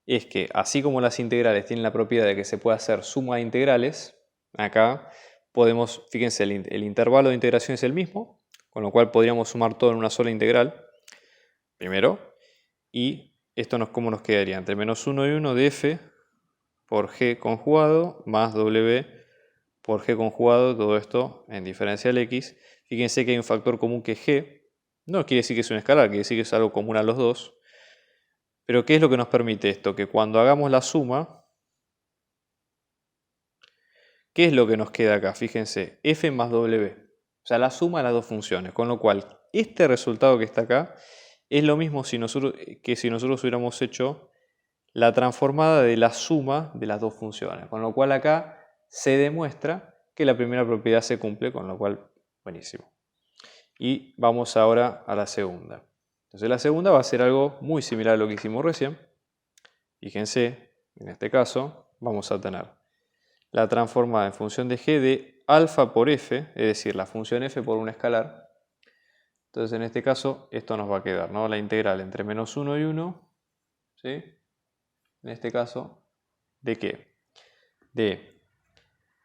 es que así como las integrales tienen la propiedad de que se puede hacer suma de integrales, acá podemos, fíjense, el intervalo de integración es el mismo, con lo cual podríamos sumar todo en una sola integral, primero, y esto ¿cómo nos quedaría? Entre menos 1 y 1 de f por g conjugado más w por g conjugado, todo esto en diferencial x. Fíjense que hay un factor común que es g. No quiere decir que es un escalar, quiere decir que es algo común a los dos. Pero ¿qué es lo que nos permite esto? Que cuando hagamos la suma, ¿qué es lo que nos queda acá? Fíjense, f más w. O sea, la suma de las dos funciones. Con lo cual, este resultado que está acá es lo mismo que si nosotros hubiéramos hecho la transformada de la suma de las dos funciones. Con lo cual acá se demuestra que la primera propiedad se cumple, con lo cual, buenísimo. Y vamos ahora a la segunda. Entonces la segunda va a ser algo muy similar a lo que hicimos recién. Fíjense, en este caso vamos a tener la transformada en función de g de alfa por f, es decir, la función f por un escalar. Entonces en este caso esto nos va a quedar, ¿no? La integral entre menos 1 y 1, ¿sí? En este caso, ¿de qué? De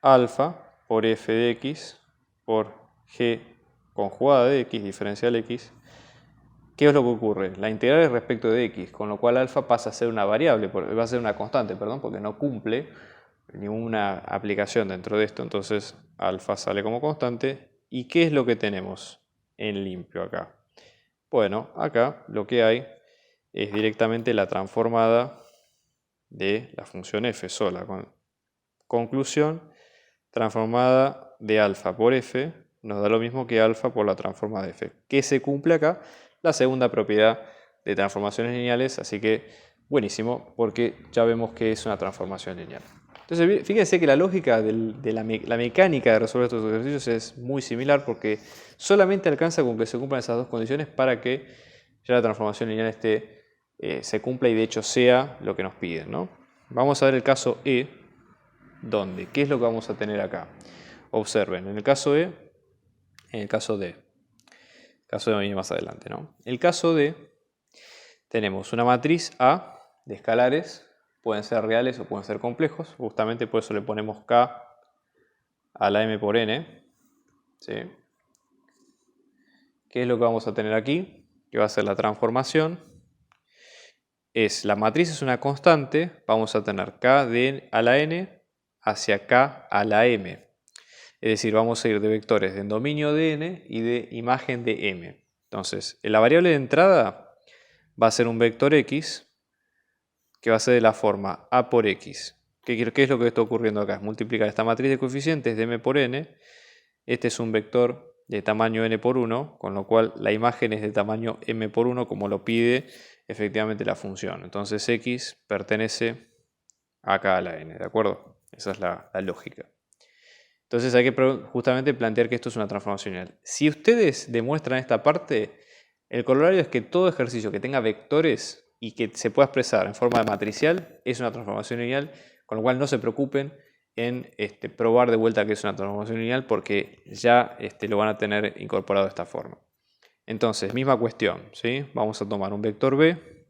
alfa por f de x por g conjugada de x diferencial x. ¿Qué es lo que ocurre? La integral es respecto de x, con lo cual alfa pasa a ser una variable, va a ser una constante, perdón, porque no cumple ninguna aplicación dentro de esto, entonces alfa sale como constante. ¿Y qué es lo que tenemos en limpio acá? Bueno, acá lo que hay es directamente la transformada de la función f sola. Conclusión, transformada de alfa por f nos da lo mismo que alfa por la transformada de f. ¿Qué se cumple acá? La segunda propiedad de transformaciones lineales, así que buenísimo, porque ya vemos que es una transformación lineal. Entonces, fíjense que la lógica de la mecánica de resolver estos ejercicios es muy similar, porque solamente alcanza con que se cumplan esas dos condiciones para que ya la transformación lineal se cumpla y de hecho sea lo que nos piden, ¿no? Vamos a ver el caso E, donde, ¿qué es lo que vamos a tener acá? Observen, en el caso E, en el caso D. El caso D viene más adelante, ¿no? El caso D, tenemos una matriz A de escalares, pueden ser reales o pueden ser complejos, justamente por eso le ponemos K a la M por N, ¿sí? ¿Qué es lo que vamos a tener aquí? Que va a ser la transformación. La matriz es una constante, vamos a tener K de a la N hacia K a la M. Es decir, vamos a ir de vectores de dominio de N y de imagen de M. Entonces, la variable de entrada va a ser un vector X que va a ser de la forma A por X. ¿Qué es lo que está ocurriendo acá? Es multiplicar esta matriz de coeficientes de M por N. Este es un vector de tamaño N por 1, con lo cual la imagen es de tamaño M por 1, como lo pide efectivamente la función. Entonces X pertenece acá a la N, ¿de acuerdo? Esa es la lógica. Entonces hay que justamente plantear que esto es una transformación lineal. Si ustedes demuestran esta parte, el corolario es que todo ejercicio que tenga vectores y que se pueda expresar en forma matricial es una transformación lineal, con lo cual no se preocupen en probar de vuelta que es una transformación lineal porque ya lo van a tener incorporado de esta forma. Entonces, misma cuestión, ¿sí? Vamos a tomar un vector b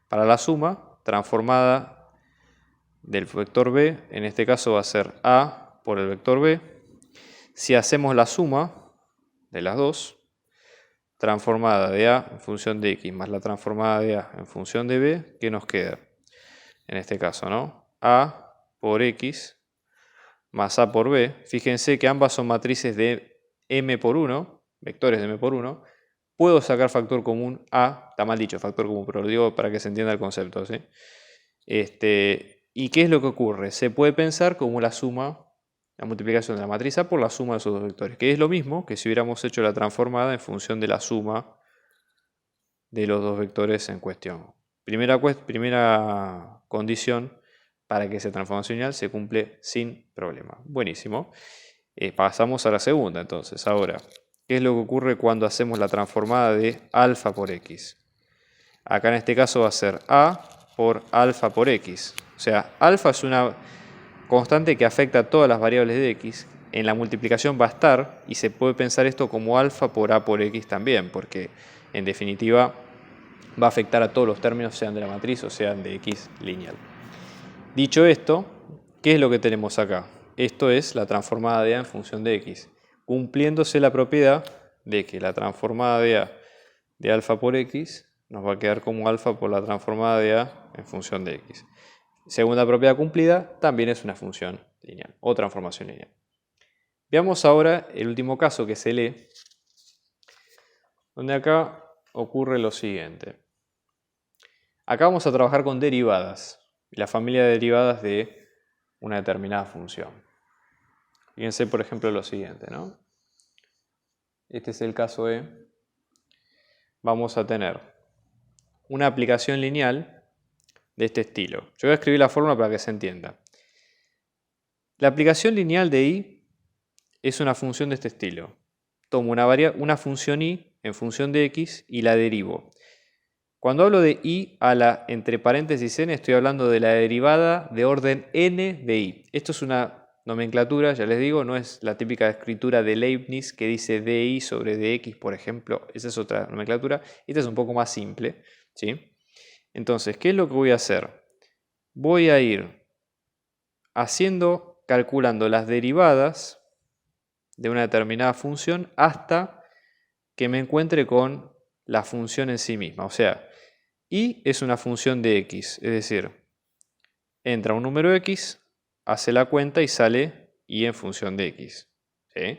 para la suma transformada del vector b, en este caso va a ser a por el vector b. Si hacemos la suma de las dos, transformada de a en función de x más la transformada de a en función de b, ¿qué nos queda? En este caso, ¿no? A por x más a por b. Fíjense que ambas son matrices de m por 1, vectores de m por 1. Puedo sacar factor común a, está mal dicho factor común, pero lo digo para que se entienda el concepto, ¿sí? ¿Y qué es lo que ocurre? Se puede pensar como la suma, la multiplicación de la matriz A por la suma de esos dos vectores, que es lo mismo que si hubiéramos hecho la transformada en función de la suma de los dos vectores en cuestión. Primera condición para que esa transformación lineal se cumple sin problema. Buenísimo. Pasamos a la segunda entonces. Ahora, ¿qué es lo que ocurre cuando hacemos la transformada de alfa por x? Acá en este caso va a ser a por alfa por x. O sea, alfa es una constante que afecta a todas las variables de x. En la multiplicación va a estar y se puede pensar esto como alfa por a por x también, porque en definitiva va a afectar a todos los términos, sean de la matriz o sean de x lineal. Dicho esto, ¿qué es lo que tenemos acá? Esto es la transformada de a en función de x, cumpliéndose la propiedad de que la transformada de a de alfa por x nos va a quedar como alfa por la transformada de a en función de x. Segunda propiedad cumplida, también es una función lineal o transformación lineal. Veamos ahora el último caso, que es el E, donde acá ocurre lo siguiente. Acá vamos a trabajar con derivadas, la familia de derivadas de una determinada función. Fíjense, por ejemplo, lo siguiente, ¿no? Este es el caso E. Vamos a tener una aplicación lineal de este estilo. Yo voy a escribir la fórmula para que se entienda. La aplicación lineal de y es una función de este estilo. Tomo una función y en función de x y la derivo. Cuando hablo de y a la entre paréntesis n, estoy hablando de la derivada de orden n de y. Esto es una nomenclatura, ya les digo, no es la típica escritura de Leibniz que dice dy sobre dx, por ejemplo. Esa es otra nomenclatura. Esta es un poco más simple, ¿sí? Entonces, ¿qué es lo que voy a hacer? Voy a ir calculando las derivadas de una determinada función hasta que me encuentre con la función en sí misma. O sea, y es una función de x, es decir, entra un número x, hace la cuenta y sale y en función de x. ¿Sí?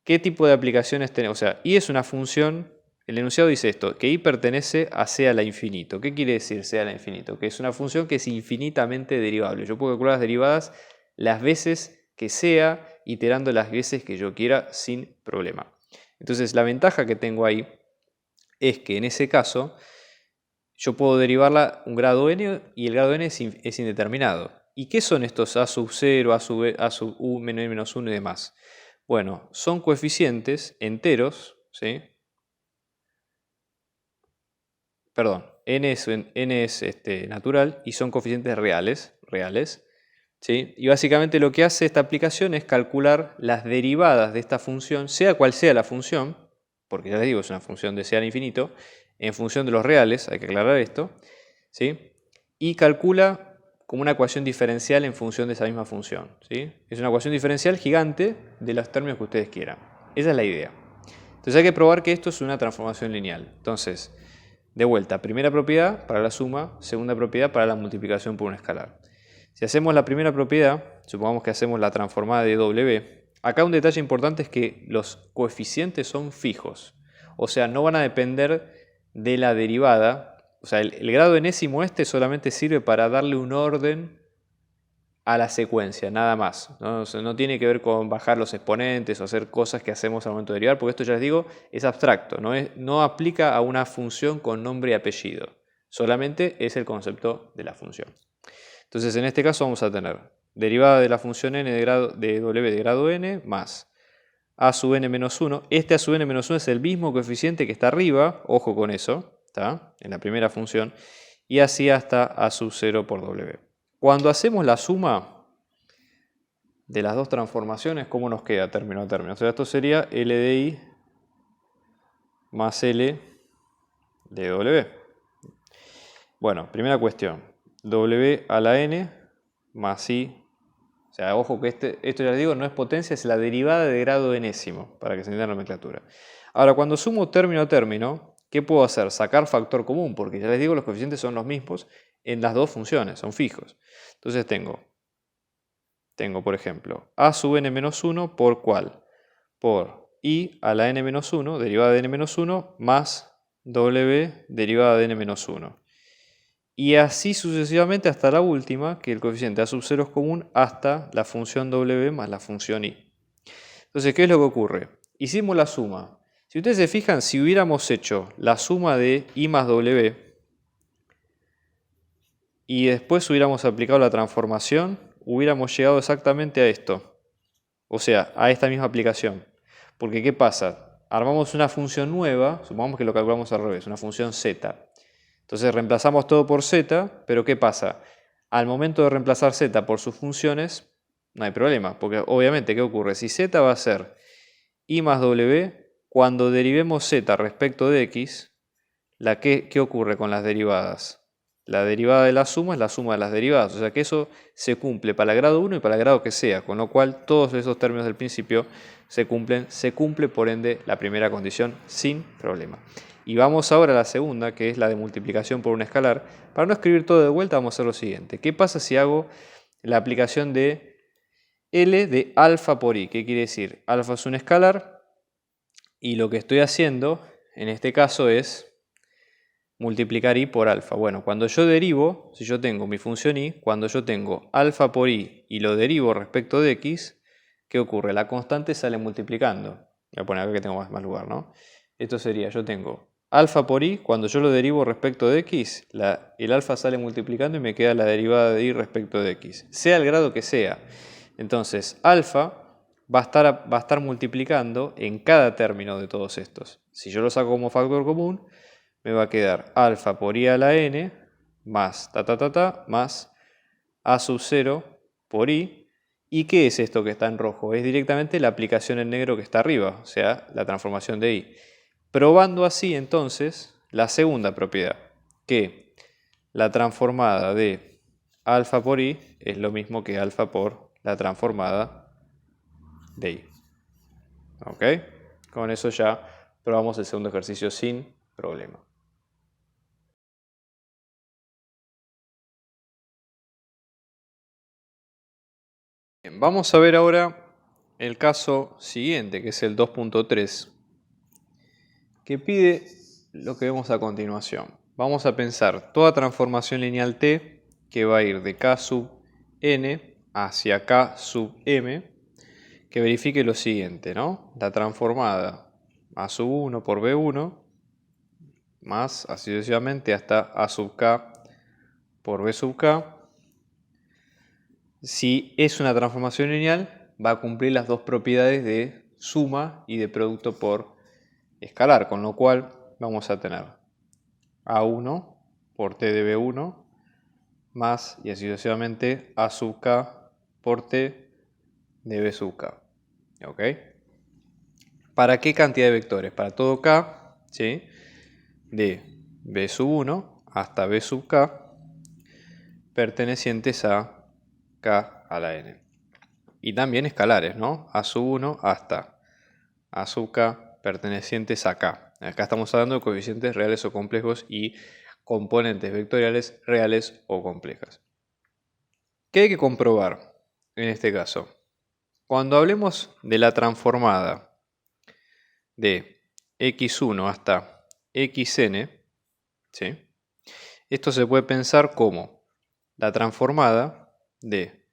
¿Qué tipo de aplicaciones tenemos? O sea, y es una función. El enunciado dice esto, que y pertenece a c a la infinito. ¿Qué quiere decir c a la infinito? Que es una función que es infinitamente derivable. Yo puedo calcular las derivadas las veces que sea, iterando las veces que yo quiera sin problema. Entonces, la ventaja que tengo ahí es que en ese caso yo puedo derivarla un grado n y el grado n es indeterminado. ¿Y qué son estos a sub 0, a sub u, menos n menos 1 y demás? Bueno, son coeficientes enteros, ¿sí? Perdón, n es natural y son coeficientes reales, ¿sí? Y básicamente lo que hace esta aplicación es calcular las derivadas de esta función, sea cual sea la función, porque ya les digo, es una función de c al infinito, en función de los reales, hay que aclarar esto, ¿sí? Y calcula como una ecuación diferencial en función de esa misma función, ¿sí? Es una ecuación diferencial gigante de los términos que ustedes quieran. Esa es la idea. Entonces hay que probar que esto es una transformación lineal. Entonces, de vuelta, primera propiedad para la suma, segunda propiedad para la multiplicación por un escalar. Si hacemos la primera propiedad, supongamos que hacemos la transformada de w, acá un detalle importante es que los coeficientes son fijos, o sea, no van a depender de la derivada. O sea, el grado enésimo solamente sirve para darle un orden a la secuencia, nada más. ¿No? O sea, no tiene que ver con bajar los exponentes o hacer cosas que hacemos al momento de derivar, porque esto ya les digo, es abstracto, no aplica a una función con nombre y apellido. Solamente es el concepto de la función. Entonces, en este caso vamos a tener derivada de la función n de w de grado n más a sub n menos 1. Este a sub n menos 1 es el mismo coeficiente que está arriba, ojo con eso, ¿tá? En la primera función, y así hasta a sub 0 por w. Cuando hacemos la suma de las dos transformaciones, ¿cómo nos queda término a término? O sea, esto sería L de I más L de W. Bueno, primera cuestión, W a la N más I. O sea, ojo que esto ya les digo, no es potencia, es la derivada de grado enésimo, para que se entienda la nomenclatura. Ahora, cuando sumo término a término, ¿qué puedo hacer? Sacar factor común, porque ya les digo, los coeficientes son los mismos en las dos funciones, son fijos. Entonces tengo, por ejemplo, a sub n menos 1 por ¿cuál? Por I a la n menos 1, derivada de n menos 1, más W derivada de n menos 1. Y así sucesivamente hasta la última, que el coeficiente a sub 0 es común, hasta la función W más la función I. Entonces, ¿qué es lo que ocurre? Hicimos la suma. Si ustedes se fijan, si hubiéramos hecho la suma de I más W y después hubiéramos aplicado la transformación, hubiéramos llegado exactamente a esto. O sea, a esta misma aplicación. Porque, ¿qué pasa? Armamos una función nueva, supongamos que lo calculamos al revés, una función z. Entonces reemplazamos todo por z, pero ¿qué pasa? Al momento de reemplazar z por sus funciones, no hay problema, porque obviamente, ¿qué ocurre? Si z va a ser I más W, cuando derivemos z respecto de x, ¿qué ocurre con las derivadas? La derivada de la suma es la suma de las derivadas, o sea que eso se cumple para el grado 1 y para el grado que sea, con lo cual todos esos términos del principio se cumple por ende la primera condición sin problema. Y vamos ahora a la segunda, que es la de multiplicación por un escalar. Para no escribir todo de vuelta, vamos a hacer lo siguiente. ¿Qué pasa si hago la aplicación de L de alfa por I? ¿Qué quiere decir? Alfa es un escalar y lo que estoy haciendo en este caso es multiplicar I por alfa. Bueno, cuando yo derivo, si yo tengo mi función I, cuando yo tengo alfa por I y lo derivo respecto de x, ¿qué ocurre? La constante sale multiplicando. Voy a poner acá que tengo más lugar, ¿no? Esto sería, yo tengo alfa por I, cuando yo lo derivo respecto de x, el alfa sale multiplicando y me queda la derivada de I respecto de x, sea el grado que sea. Entonces, alfa va a estar multiplicando en cada término de todos estos. Si yo lo saco como factor común, me va a quedar alfa por I a la n más más a sub 0 por I. ¿Y qué es esto que está en rojo? Es directamente la aplicación en negro que está arriba, o sea, la transformación de I. Probando así entonces la segunda propiedad, que la transformada de alfa por I es lo mismo que alfa por la transformada de I. ¿Ok? Con eso ya probamos el segundo ejercicio sin problema. Bien, vamos a ver ahora el caso siguiente, que es el 2.3, que pide lo que vemos a continuación. Vamos a pensar toda transformación lineal T que va a ir de K sub n hacia K sub m, que verifique lo siguiente, ¿no? La transformada A sub 1 por B1 más así sucesivamente hasta A sub K por B sub K. Si es una transformación lineal, va a cumplir las dos propiedades de suma y de producto por escalar, con lo cual vamos a tener A1 por T de B1 más, y así sucesivamente, A sub K por T de B sub K. ¿Ok? ¿Para qué cantidad de vectores? Para todo K, ¿sí? De B sub 1 hasta B sub K, pertenecientes a K a la n. Y también escalares, ¿no? A sub 1 hasta A sub K pertenecientes a K. Acá estamos hablando de coeficientes reales o complejos y componentes vectoriales reales o complejas. ¿Qué hay que comprobar en este caso? Cuando hablemos de la transformada de x1 hasta xn, ¿sí? Esto se puede pensar como la transformada de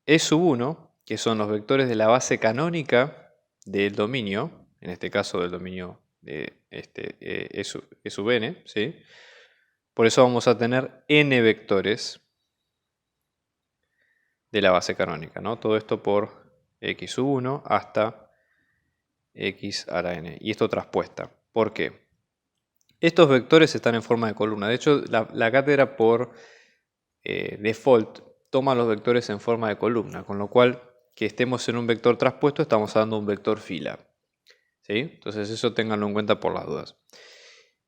E sub 1, que son los vectores de la base canónica del dominio, en este caso del dominio de E sub n, ¿sí? Por eso vamos a tener n vectores de la base canónica, ¿no? Todo esto por x sub 1 hasta x a la n. Y esto traspuesta. ¿Por qué? Estos vectores están en forma de columna. De hecho, la cátedra por default toma los vectores en forma de columna, con lo cual que estemos en un vector traspuesto estamos dando un vector fila. ¿Sí? Entonces eso ténganlo en cuenta por las dudas.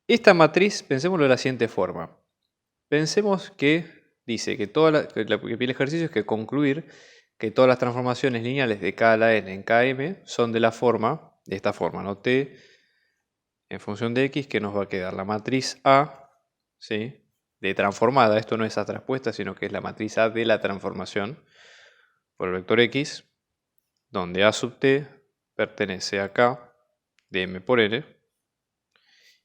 Esta matriz, pensémoslo de la siguiente forma. Pensemos que dice que lo que pide el ejercicio es que concluir que todas las transformaciones lineales de K a la n en Km son de esta forma, ¿no? T en función de X, que nos va a quedar la matriz A, ¿sí? De transformada, esto no es A traspuesta, sino que es la matriz A de la transformación por el vector X, donde A sub T pertenece a K de M por N,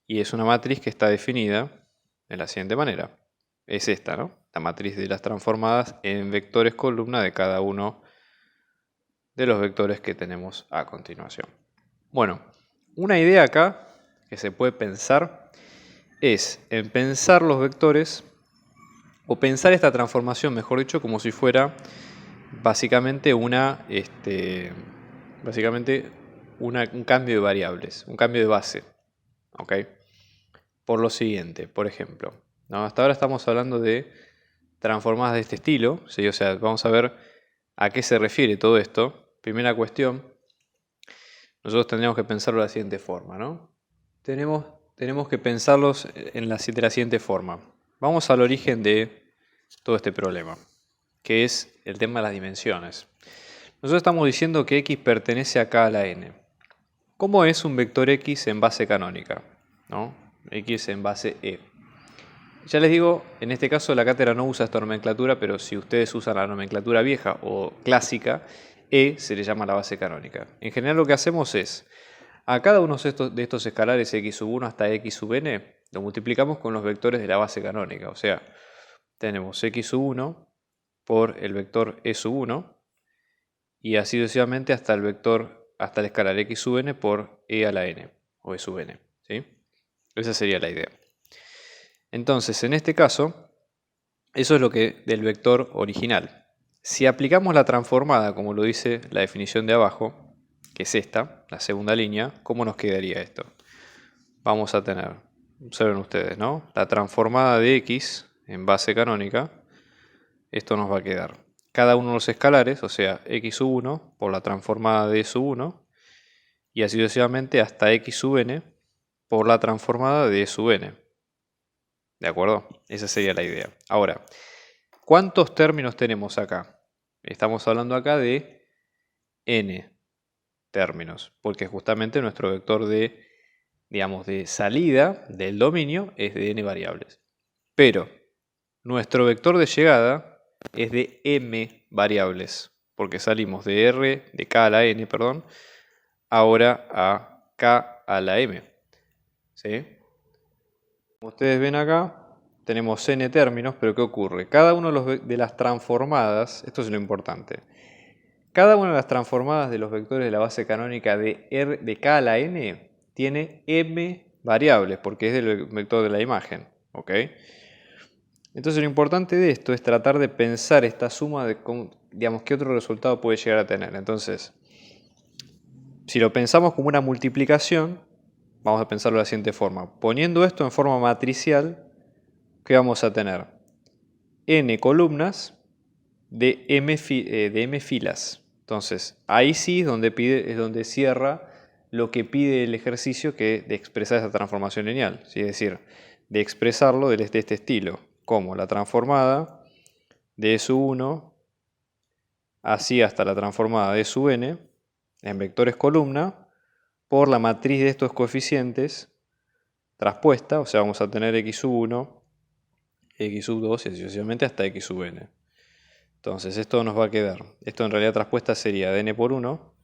y es una matriz que está definida de la siguiente manera. Es esta, ¿no? La matriz de las transformadas en vectores columna de cada uno de los vectores que tenemos a continuación. Bueno, una idea acá que se puede pensar es en pensar los vectores, o pensar esta transformación, mejor dicho, como si fuera básicamente un cambio de variables, un cambio de base. ¿Ok? Por lo siguiente, por ejemplo, ¿no? Hasta ahora estamos hablando de transformadas de este estilo, ¿sí? O sea, vamos a ver a qué se refiere todo esto. Primera cuestión, nosotros tendríamos que pensarlo de la siguiente forma, ¿no? Tenemos que pensarlos de la siguiente forma. Vamos al origen de todo este problema, que es el tema de las dimensiones. Nosotros estamos diciendo que X pertenece a K a la N. ¿Cómo es un vector X en base canónica? ¿No? X en base E. Ya les digo, en este caso la cátedra no usa esta nomenclatura, pero si ustedes usan la nomenclatura vieja o clásica, E se le llama la base canónica. En general lo que hacemos es, a cada uno de estos escalares X sub 1 hasta X sub n, lo multiplicamos con los vectores de la base canónica. O sea, tenemos X sub 1 por el vector E sub 1 y así sucesivamente hasta el escalar X sub n por E a la n, o E sub n. ¿Sí? Esa sería la idea. Entonces, en este caso, eso es lo que del vector original. Si aplicamos la transformada, como lo dice la definición de abajo, que es esta, la segunda línea, ¿cómo nos quedaría esto? Vamos a tener, observen ustedes, ¿no? La transformada de X en base canónica, esto nos va a quedar cada uno de los escalares, o sea, X sub 1 por la transformada de E sub 1, y así sucesivamente hasta X sub n por la transformada de E sub n. ¿De acuerdo? Esa sería la idea. Ahora, ¿cuántos términos tenemos acá? Estamos hablando acá de n términos, porque justamente nuestro vector de, digamos, de salida del dominio es de n variables. Pero nuestro vector de llegada es de m variables, porque salimos de k a la n, perdón, ahora a k a la m. ¿Sí? Como ustedes ven acá, tenemos n términos, pero ¿qué ocurre? Cada uno de las transformadas, esto es lo importante, cada una de las transformadas de los vectores de la base canónica de K a la n tiene m variables, porque es del vector de la imagen. ¿Ok? Entonces lo importante de esto es tratar de pensar esta suma de, digamos, qué otro resultado puede llegar a tener. Entonces, si lo pensamos como una multiplicación, vamos a pensarlo de la siguiente forma. Poniendo esto en forma matricial, ¿qué vamos a tener? N columnas de m filas. Entonces, ahí sí es donde cierra lo que pide el ejercicio de expresar esa transformación lineal. ¿Sí? Es decir, de expresarlo de este estilo, como la transformada de E sub 1, así hasta la transformada de E sub n, en vectores columna, por la matriz de estos coeficientes traspuesta, o sea, vamos a tener x sub 1, x sub 2 y así sucesivamente hasta x sub n. Entonces esto nos va a quedar, esto en realidad traspuesta sería de n por 1,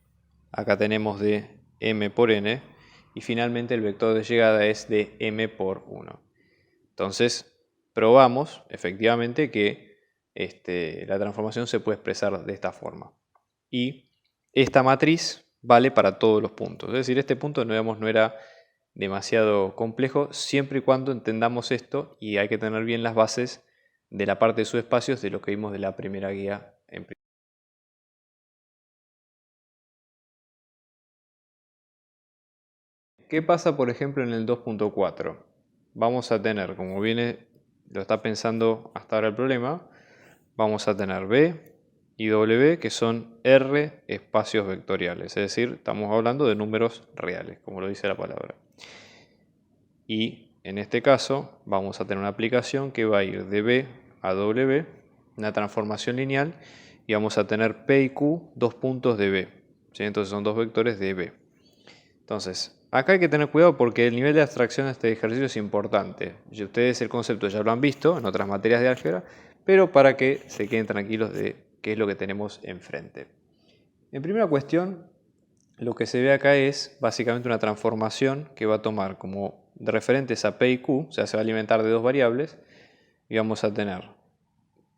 acá tenemos de m por n, y finalmente el vector de llegada es de m por 1. Entonces probamos efectivamente que la transformación se puede expresar de esta forma. Y esta matriz vale para todos los puntos. Es decir, este punto no era demasiado complejo siempre y cuando entendamos esto, y hay que tener bien las bases de la parte de subespacios de lo que vimos de la primera guía. ¿Qué pasa, por ejemplo, en el 2.4? vamos a tener, como viene, lo está pensando hasta ahora el problema, vamos a tener B y W, que son R espacios vectoriales, es decir, estamos hablando de números reales, como lo dice la palabra. Y en este caso vamos a tener una aplicación que va a ir de B a W, una transformación lineal, y vamos a tener P y Q, dos puntos de B, ¿sí? Entonces son dos vectores de B. Entonces, acá hay que tener cuidado porque el nivel de abstracción de este ejercicio es importante. Y ustedes el concepto ya lo han visto en otras materias de álgebra, pero para que se queden tranquilos de qué es lo que tenemos enfrente. En primera cuestión, lo que se ve acá es básicamente una transformación que va a tomar como referentes a P y Q, o sea, se va a alimentar de dos variables, y vamos a tener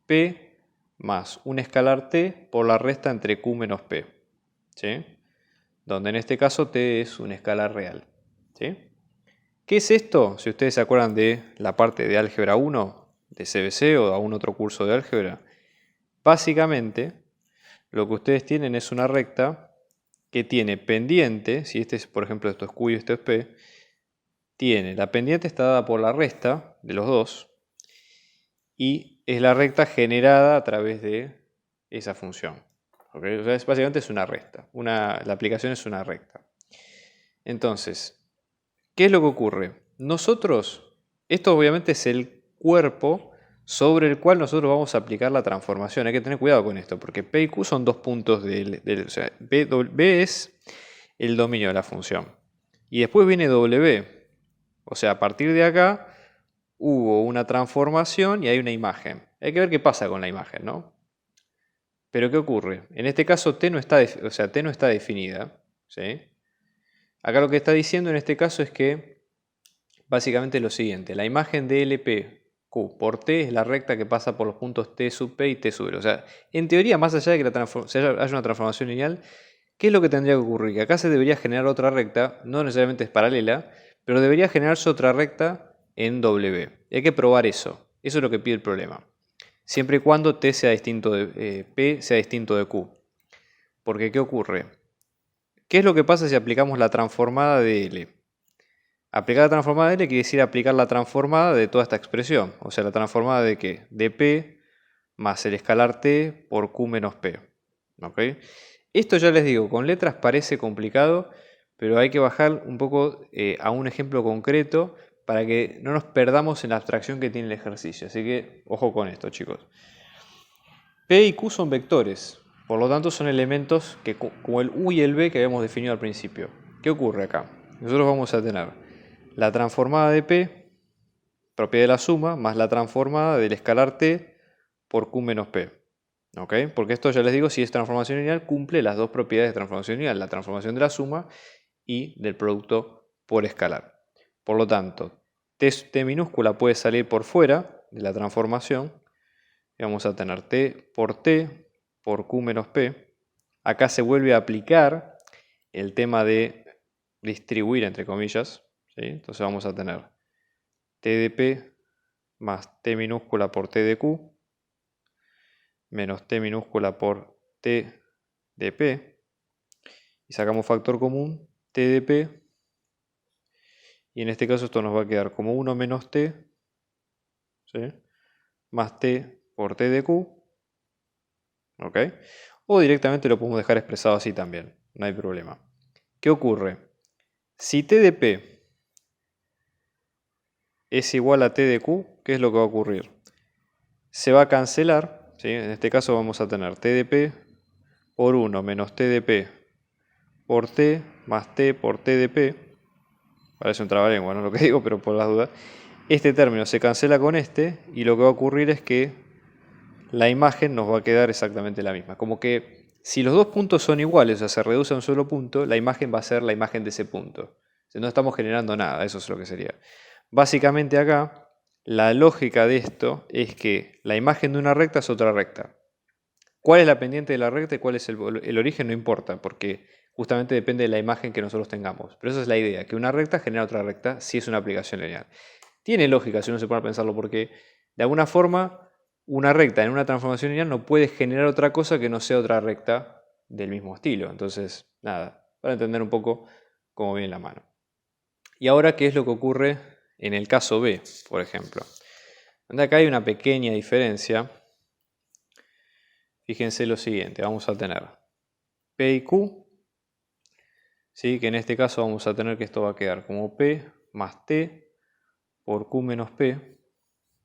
P más un escalar T por la resta entre Q menos P, ¿sí? Donde en este caso T es un escalar real, ¿sí? ¿Qué es esto? Si ustedes se acuerdan de la parte de álgebra 1, de CBC o de algún otro curso de álgebra, básicamente lo que ustedes tienen es una recta que tiene pendiente, si este es, por ejemplo, esto es Q y esto es P, tiene la pendiente está dada por la resta de los dos y es la recta generada a través de esa función. ¿Okay? O sea, básicamente es una recta, la aplicación es una recta. Entonces, ¿qué es lo que ocurre? Esto obviamente es el cuerpo sobre el cual nosotros vamos a aplicar la transformación. Hay que tener cuidado con esto, porque P y Q son dos puntos o sea, B es el dominio de la función. Y después viene W. O sea, a partir de acá hubo una transformación y hay una imagen. Hay que ver qué pasa con la imagen, ¿no? Pero ¿qué ocurre? En este caso T no está definida, ¿sí? Acá lo que está diciendo en este caso es que básicamente lo siguiente, la imagen de LP por T es la recta que pasa por los puntos T sub P y T sub L. O sea, en teoría, más allá de que haya una transformación lineal, ¿qué es lo que tendría que ocurrir? Que acá se debería generar otra recta, no necesariamente es paralela, pero debería generarse otra recta en W. Hay que probar eso. Eso es lo que pide el problema. Siempre y cuando P sea distinto de Q. Porque, ¿qué ocurre? ¿Qué es lo que pasa si aplicamos la transformada de L? Aplicar la transformada de L quiere decir aplicar la transformada de toda esta expresión. O sea, la transformada de ¿qué? De P más el escalar T por Q menos P. ¿Okay? Esto ya les digo, con letras parece complicado, pero hay que bajar un poco a un ejemplo concreto para que no nos perdamos en la abstracción que tiene el ejercicio. Así que ojo con esto, chicos. P y Q son vectores, por lo tanto son elementos que, como el U y el B que habíamos definido al principio. ¿Qué ocurre acá? Nosotros vamos a tener la transformada de P, propiedad de la suma, más la transformada del escalar T por Q menos P. ¿Okay? Porque esto ya les digo, si es transformación lineal, cumple las dos propiedades de transformación lineal, la transformación de la suma y del producto por escalar. Por lo tanto, T minúscula puede salir por fuera de la transformación. Y vamos a tener T por Q menos P. Acá se vuelve a aplicar el tema de distribuir, entre comillas. ¿Sí? Entonces vamos a tener T de P más T minúscula por T de Q menos T minúscula por T de P. Y sacamos factor común T de P. Y en este caso esto nos va a quedar como 1 menos T, ¿sí? Más T por T de Q. ¿Ok? O directamente lo podemos dejar expresado así también, no hay problema. ¿Qué ocurre? Si T de P es igual a T de Q, ¿qué es lo que va a ocurrir? Se va a cancelar, ¿sí? En este caso vamos a tener T de P por 1 menos T de P por T más T por T de P. Parece un trabalengua, no es lo que digo, pero por las dudas. Este término se cancela con este y lo que va a ocurrir es que la imagen nos va a quedar exactamente la misma. Como que si los dos puntos son iguales, o sea, se reduce a un solo punto, la imagen va a ser la imagen de ese punto. O sea, no estamos generando nada, eso es lo que sería. Básicamente acá, la lógica de esto es que la imagen de una recta es otra recta. ¿Cuál es la pendiente de la recta y cuál es el origen? No importa, porque justamente depende de la imagen que nosotros tengamos. Pero esa es la idea, que una recta genera otra recta si es una aplicación lineal. Tiene lógica si uno se pone a pensarlo, porque de alguna forma una recta en una transformación lineal no puede generar otra cosa que no sea otra recta del mismo estilo. Entonces, nada, para entender un poco cómo viene la mano. Y ahora, ¿qué es lo que ocurre en el caso B, por ejemplo, donde acá hay una pequeña diferencia. Fíjense lo siguiente, vamos a tener P y Q, ¿sí? Que en este caso vamos a tener que esto va a quedar como P más T por Q menos P,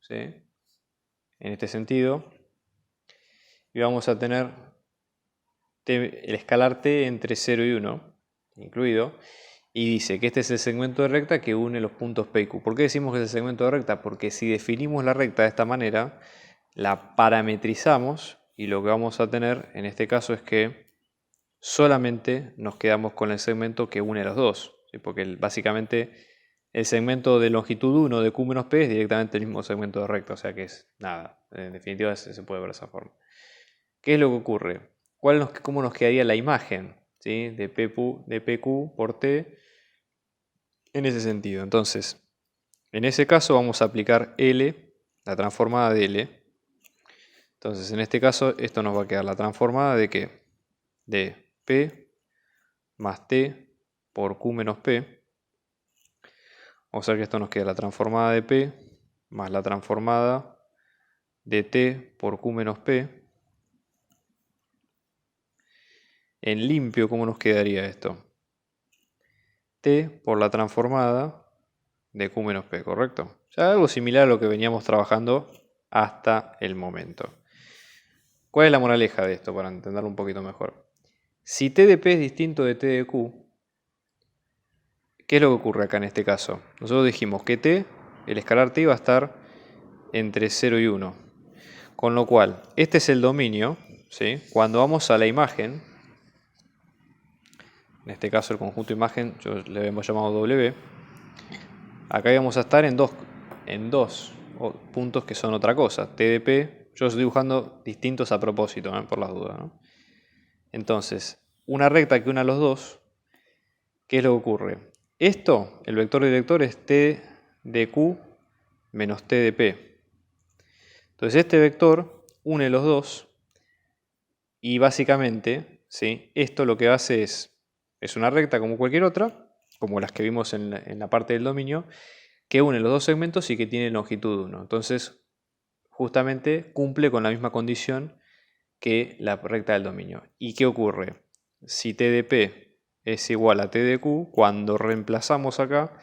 ¿sí? En este sentido. Y vamos a tener el escalar T entre 0 y 1, incluido. Y dice que este es el segmento de recta que une los puntos P y Q. ¿Por qué decimos que es el segmento de recta? Porque si definimos la recta de esta manera, la parametrizamos y lo que vamos a tener en este caso es que solamente nos quedamos con el segmento que une los dos, ¿sí? Porque básicamente el segmento de longitud 1 de Q menos P es directamente el mismo segmento de recta, o sea que es nada, en definitiva se puede ver de esa forma. ¿Qué es lo que ocurre? ¿Cómo nos quedaría la imagen, ¿sí? de PQ por T en ese sentido? Entonces, en ese caso vamos a aplicar L, la transformada de L. Entonces, en este caso, esto nos va a quedar la transformada de ¿qué? De P más T por Q menos P. Vamos a ver que esto nos queda la transformada de P más la transformada de T por Q menos P. En limpio, ¿cómo nos quedaría esto? T por la transformada de Q menos P, ¿correcto? O sea, algo similar a lo que veníamos trabajando hasta el momento. ¿Cuál es la moraleja de esto para entenderlo un poquito mejor? Si T de P es distinto de T de Q, ¿qué es lo que ocurre acá en este caso? Nosotros dijimos que T, el escalar T, va a estar entre 0 y 1. Con lo cual, este es el dominio, ¿sí? Cuando vamos a la imagen, en este caso el conjunto imagen, le hemos llamado W, acá vamos a estar en dos puntos que son otra cosa. T de P, yo estoy dibujando distintos a propósito, por las dudas, ¿no? Entonces, una recta que una a los dos, ¿qué es lo que ocurre? Esto, el vector director es T de Q menos T de P. Entonces este vector une los dos y básicamente, ¿sí? Esto lo que hace es una recta como cualquier otra, como las que vimos en la parte del dominio, que une los dos segmentos y que tiene longitud 1. Entonces, justamente cumple con la misma condición que la recta del dominio. ¿Y qué ocurre? Si T de P es igual a T de Q, cuando reemplazamos acá,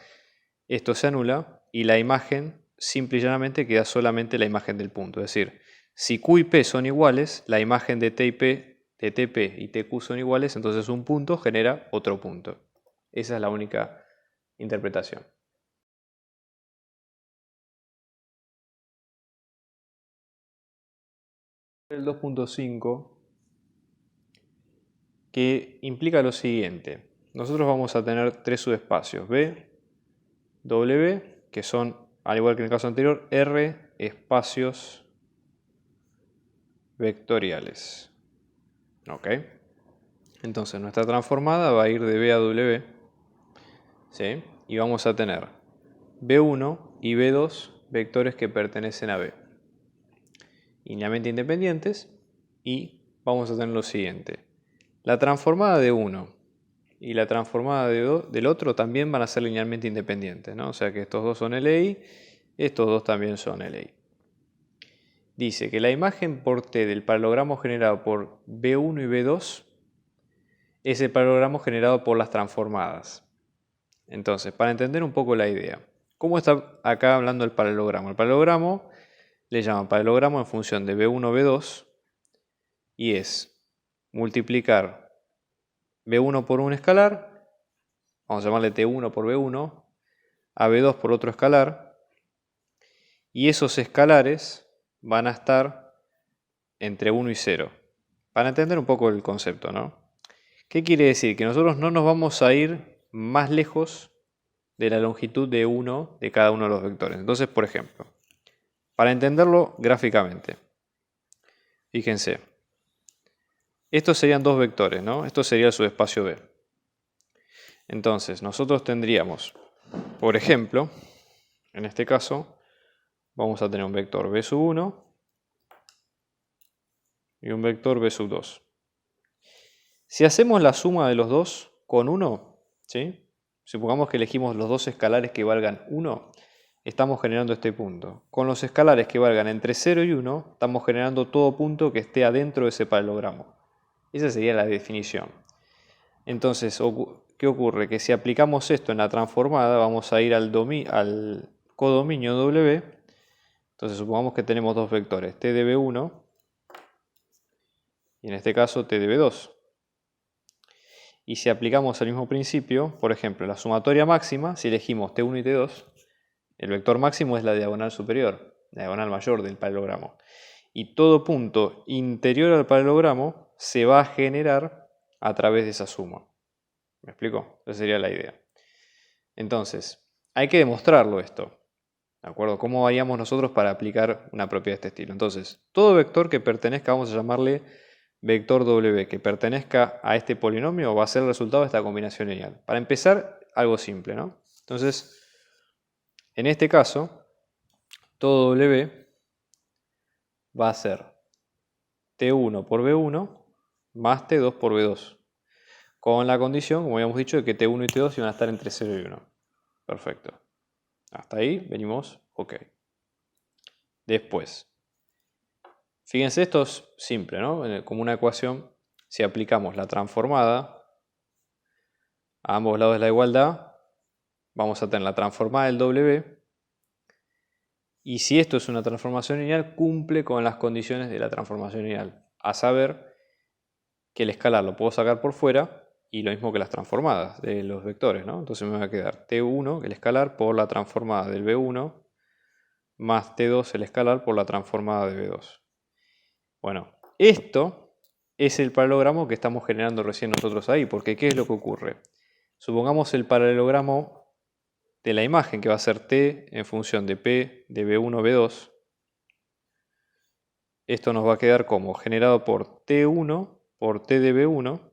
esto se anula y la imagen simple y llanamente queda solamente la imagen del punto. Es decir, si Q y P son iguales, la imagen de TP y TQ son iguales, entonces un punto genera otro punto. Esa es la única interpretación. El 2.5 que implica lo siguiente. Nosotros vamos a tener tres subespacios, B, W, que son, al igual que en el caso anterior, R espacios vectoriales. ¿Ok? Entonces nuestra transformada va a ir de B a W, ¿sí? Y vamos a tener B1 y B2 vectores que pertenecen a B, linealmente independientes, y vamos a tener lo siguiente. La transformada de uno y la transformada del otro también van a ser linealmente independientes, ¿no? O sea que estos dos son LI, estos dos también son LI. Dice que la imagen por T del paralogramo generado por B1 y B2 es el paralogramo generado por las transformadas. Entonces, para entender un poco la idea, ¿cómo está acá hablando el paralogramo? El paralogramo le llaman paralogramo en función de B1, B2 y es multiplicar B1 por un escalar, vamos a llamarle T1 por B1, a B2 por otro escalar, y esos escalares van a estar entre 1 y 0. Para entender un poco el concepto, ¿no? ¿Qué quiere decir? Que nosotros no nos vamos a ir más lejos de la longitud de uno de cada uno de los vectores. Entonces, por ejemplo, para entenderlo gráficamente, fíjense, estos serían dos vectores, ¿no? Esto sería el subespacio B. Entonces, nosotros tendríamos, por ejemplo, en este caso, vamos a tener un vector B sub 1 y un vector B sub 2. Si hacemos la suma de los dos con 1, ¿sí? Supongamos que elegimos los dos escalares que valgan 1, estamos generando este punto. Con los escalares que valgan entre 0 y 1, estamos generando todo punto que esté adentro de ese paralogramo. Esa sería la definición. Entonces, ¿qué ocurre? Que si aplicamos esto en la transformada, vamos a ir al codominio W. Entonces, supongamos que tenemos dos vectores, t de B1 y en este caso t de B2. Y si aplicamos el mismo principio, por ejemplo, la sumatoria máxima, si elegimos T1 y T2, el vector máximo es la diagonal superior, la diagonal mayor del paralogramo. Y todo punto interior al paralogramo se va a generar a través de esa suma. ¿Me explico? Esa sería la idea. Entonces, hay que demostrarlo esto. ¿De acuerdo? ¿Cómo haríamos nosotros para aplicar una propiedad de este estilo? Entonces, todo vector que pertenezca, vamos a llamarle vector W, que pertenezca a este polinomio, va a ser el resultado de esta combinación lineal. Para empezar, algo simple, ¿no? Entonces, en este caso, todo W va a ser T1 por B1 más T2 por B2. Con la condición, como habíamos dicho, de que T1 y T2 iban a estar entre 0 y 1. Perfecto. Hasta ahí venimos, ok. Después, fíjense, esto es simple, ¿no? Como una ecuación, si aplicamos la transformada a ambos lados de la igualdad, vamos a tener la transformada del W. Y si esto es una transformación lineal, cumple con las condiciones de la transformación lineal. A saber, que el escalar lo puedo sacar por fuera, y lo mismo que las transformadas de los vectores, ¿no? Entonces me va a quedar T1, el escalar, por la transformada del B1, más T2, el escalar, por la transformada de B2. Bueno, esto es el paralogramo que estamos generando recién nosotros ahí, porque ¿qué es lo que ocurre? Supongamos el paralogramo de la imagen, que va a ser T en función de P de B1, B2. Esto nos va a quedar como generado por T1 por T de B1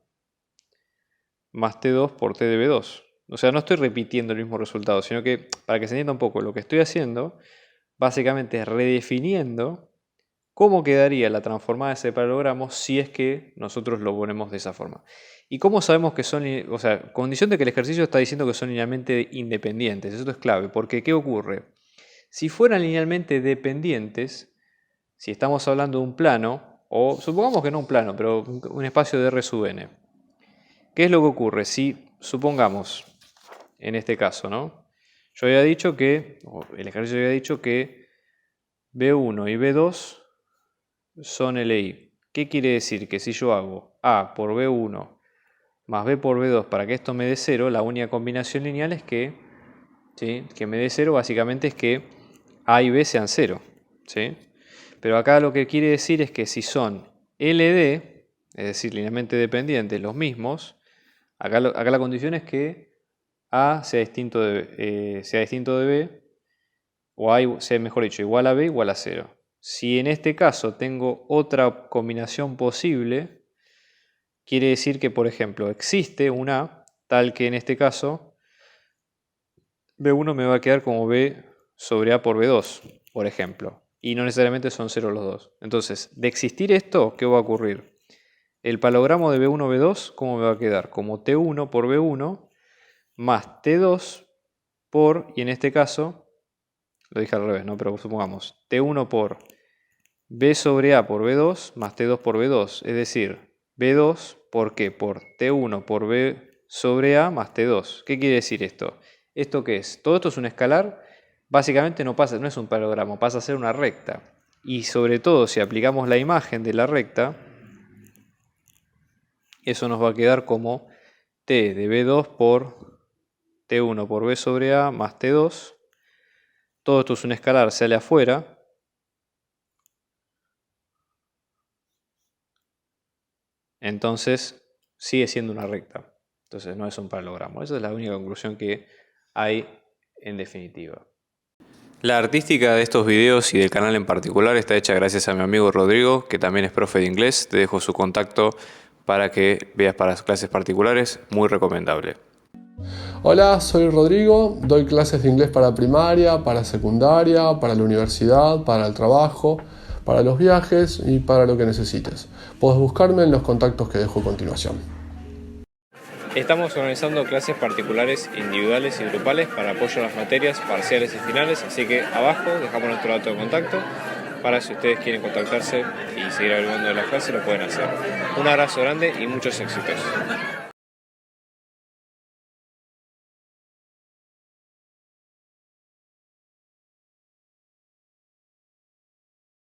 más T2 por T de B2. O sea, no estoy repitiendo el mismo resultado, sino que, para que se entienda un poco, lo que estoy haciendo, básicamente es redefiniendo cómo quedaría la transformada de ese paralogramo si es que nosotros lo ponemos de esa forma. ¿Y cómo sabemos que son, o sea, condición de que el ejercicio está diciendo que son linealmente independientes? Esto es clave, porque ¿qué ocurre? Si fueran linealmente dependientes, si estamos hablando de un plano, o supongamos que no un plano, pero un espacio de R sub n, ¿qué es lo que ocurre? Si supongamos, en este caso, ¿no? Yo había dicho que, o el ejercicio había dicho que B1 y B2 son LI. ¿Qué quiere decir? Que si yo hago A por B1 más B por B2 para que esto me dé 0, la única combinación lineal es que, ¿sí?, que me dé 0 básicamente es que A y B sean 0. ¿Sí? Pero acá lo que quiere decir es que si son LD, es decir, linealmente dependientes, los mismos, acá la condición es que A sea distinto de B, o A sea, mejor dicho, igual a B igual a 0. Si en este caso tengo otra combinación posible, quiere decir que, por ejemplo, existe un A tal que en este caso B1 me va a quedar como B sobre A por B2, por ejemplo. Y no necesariamente son 0 los dos. Entonces, de existir esto, ¿qué va a ocurrir? El paralogramo de B1, B2, ¿cómo me va a quedar? Como T1 por B1 más T2 por, y en este caso, lo dije al revés, ¿no? Pero supongamos, T1 por B sobre A por B2 más T2 por B2. Es decir, B2, ¿por qué? Por T1 por B sobre A más T2. ¿Qué quiere decir esto? ¿Esto qué es? Todo esto es un escalar. Básicamente no es un paralogramo, pasa a ser una recta. Y sobre todo, si aplicamos la imagen de la recta, eso nos va a quedar como T de B2 por T1 por B sobre A más T2. Todo esto es un escalar, sale afuera. Entonces sigue siendo una recta. Entonces no es un paralogramo. Esa es la única conclusión que hay en definitiva. La artística de estos videos y del canal en particular está hecha gracias a mi amigo Rodrigo, que también es profe de inglés. Te dejo su contacto para que veas para las clases particulares, muy recomendable. Hola, soy Rodrigo, doy clases de inglés para primaria, para secundaria, para la universidad, para el trabajo, para los viajes y para lo que necesites. Puedes buscarme en los contactos que dejo a continuación. Estamos organizando clases particulares, individuales y grupales para apoyo a las materias parciales y finales, así que abajo dejamos nuestro dato de contacto para si ustedes quieren contactarse y seguir averiguando de las clases lo pueden hacer. Un abrazo grande y muchos éxitos.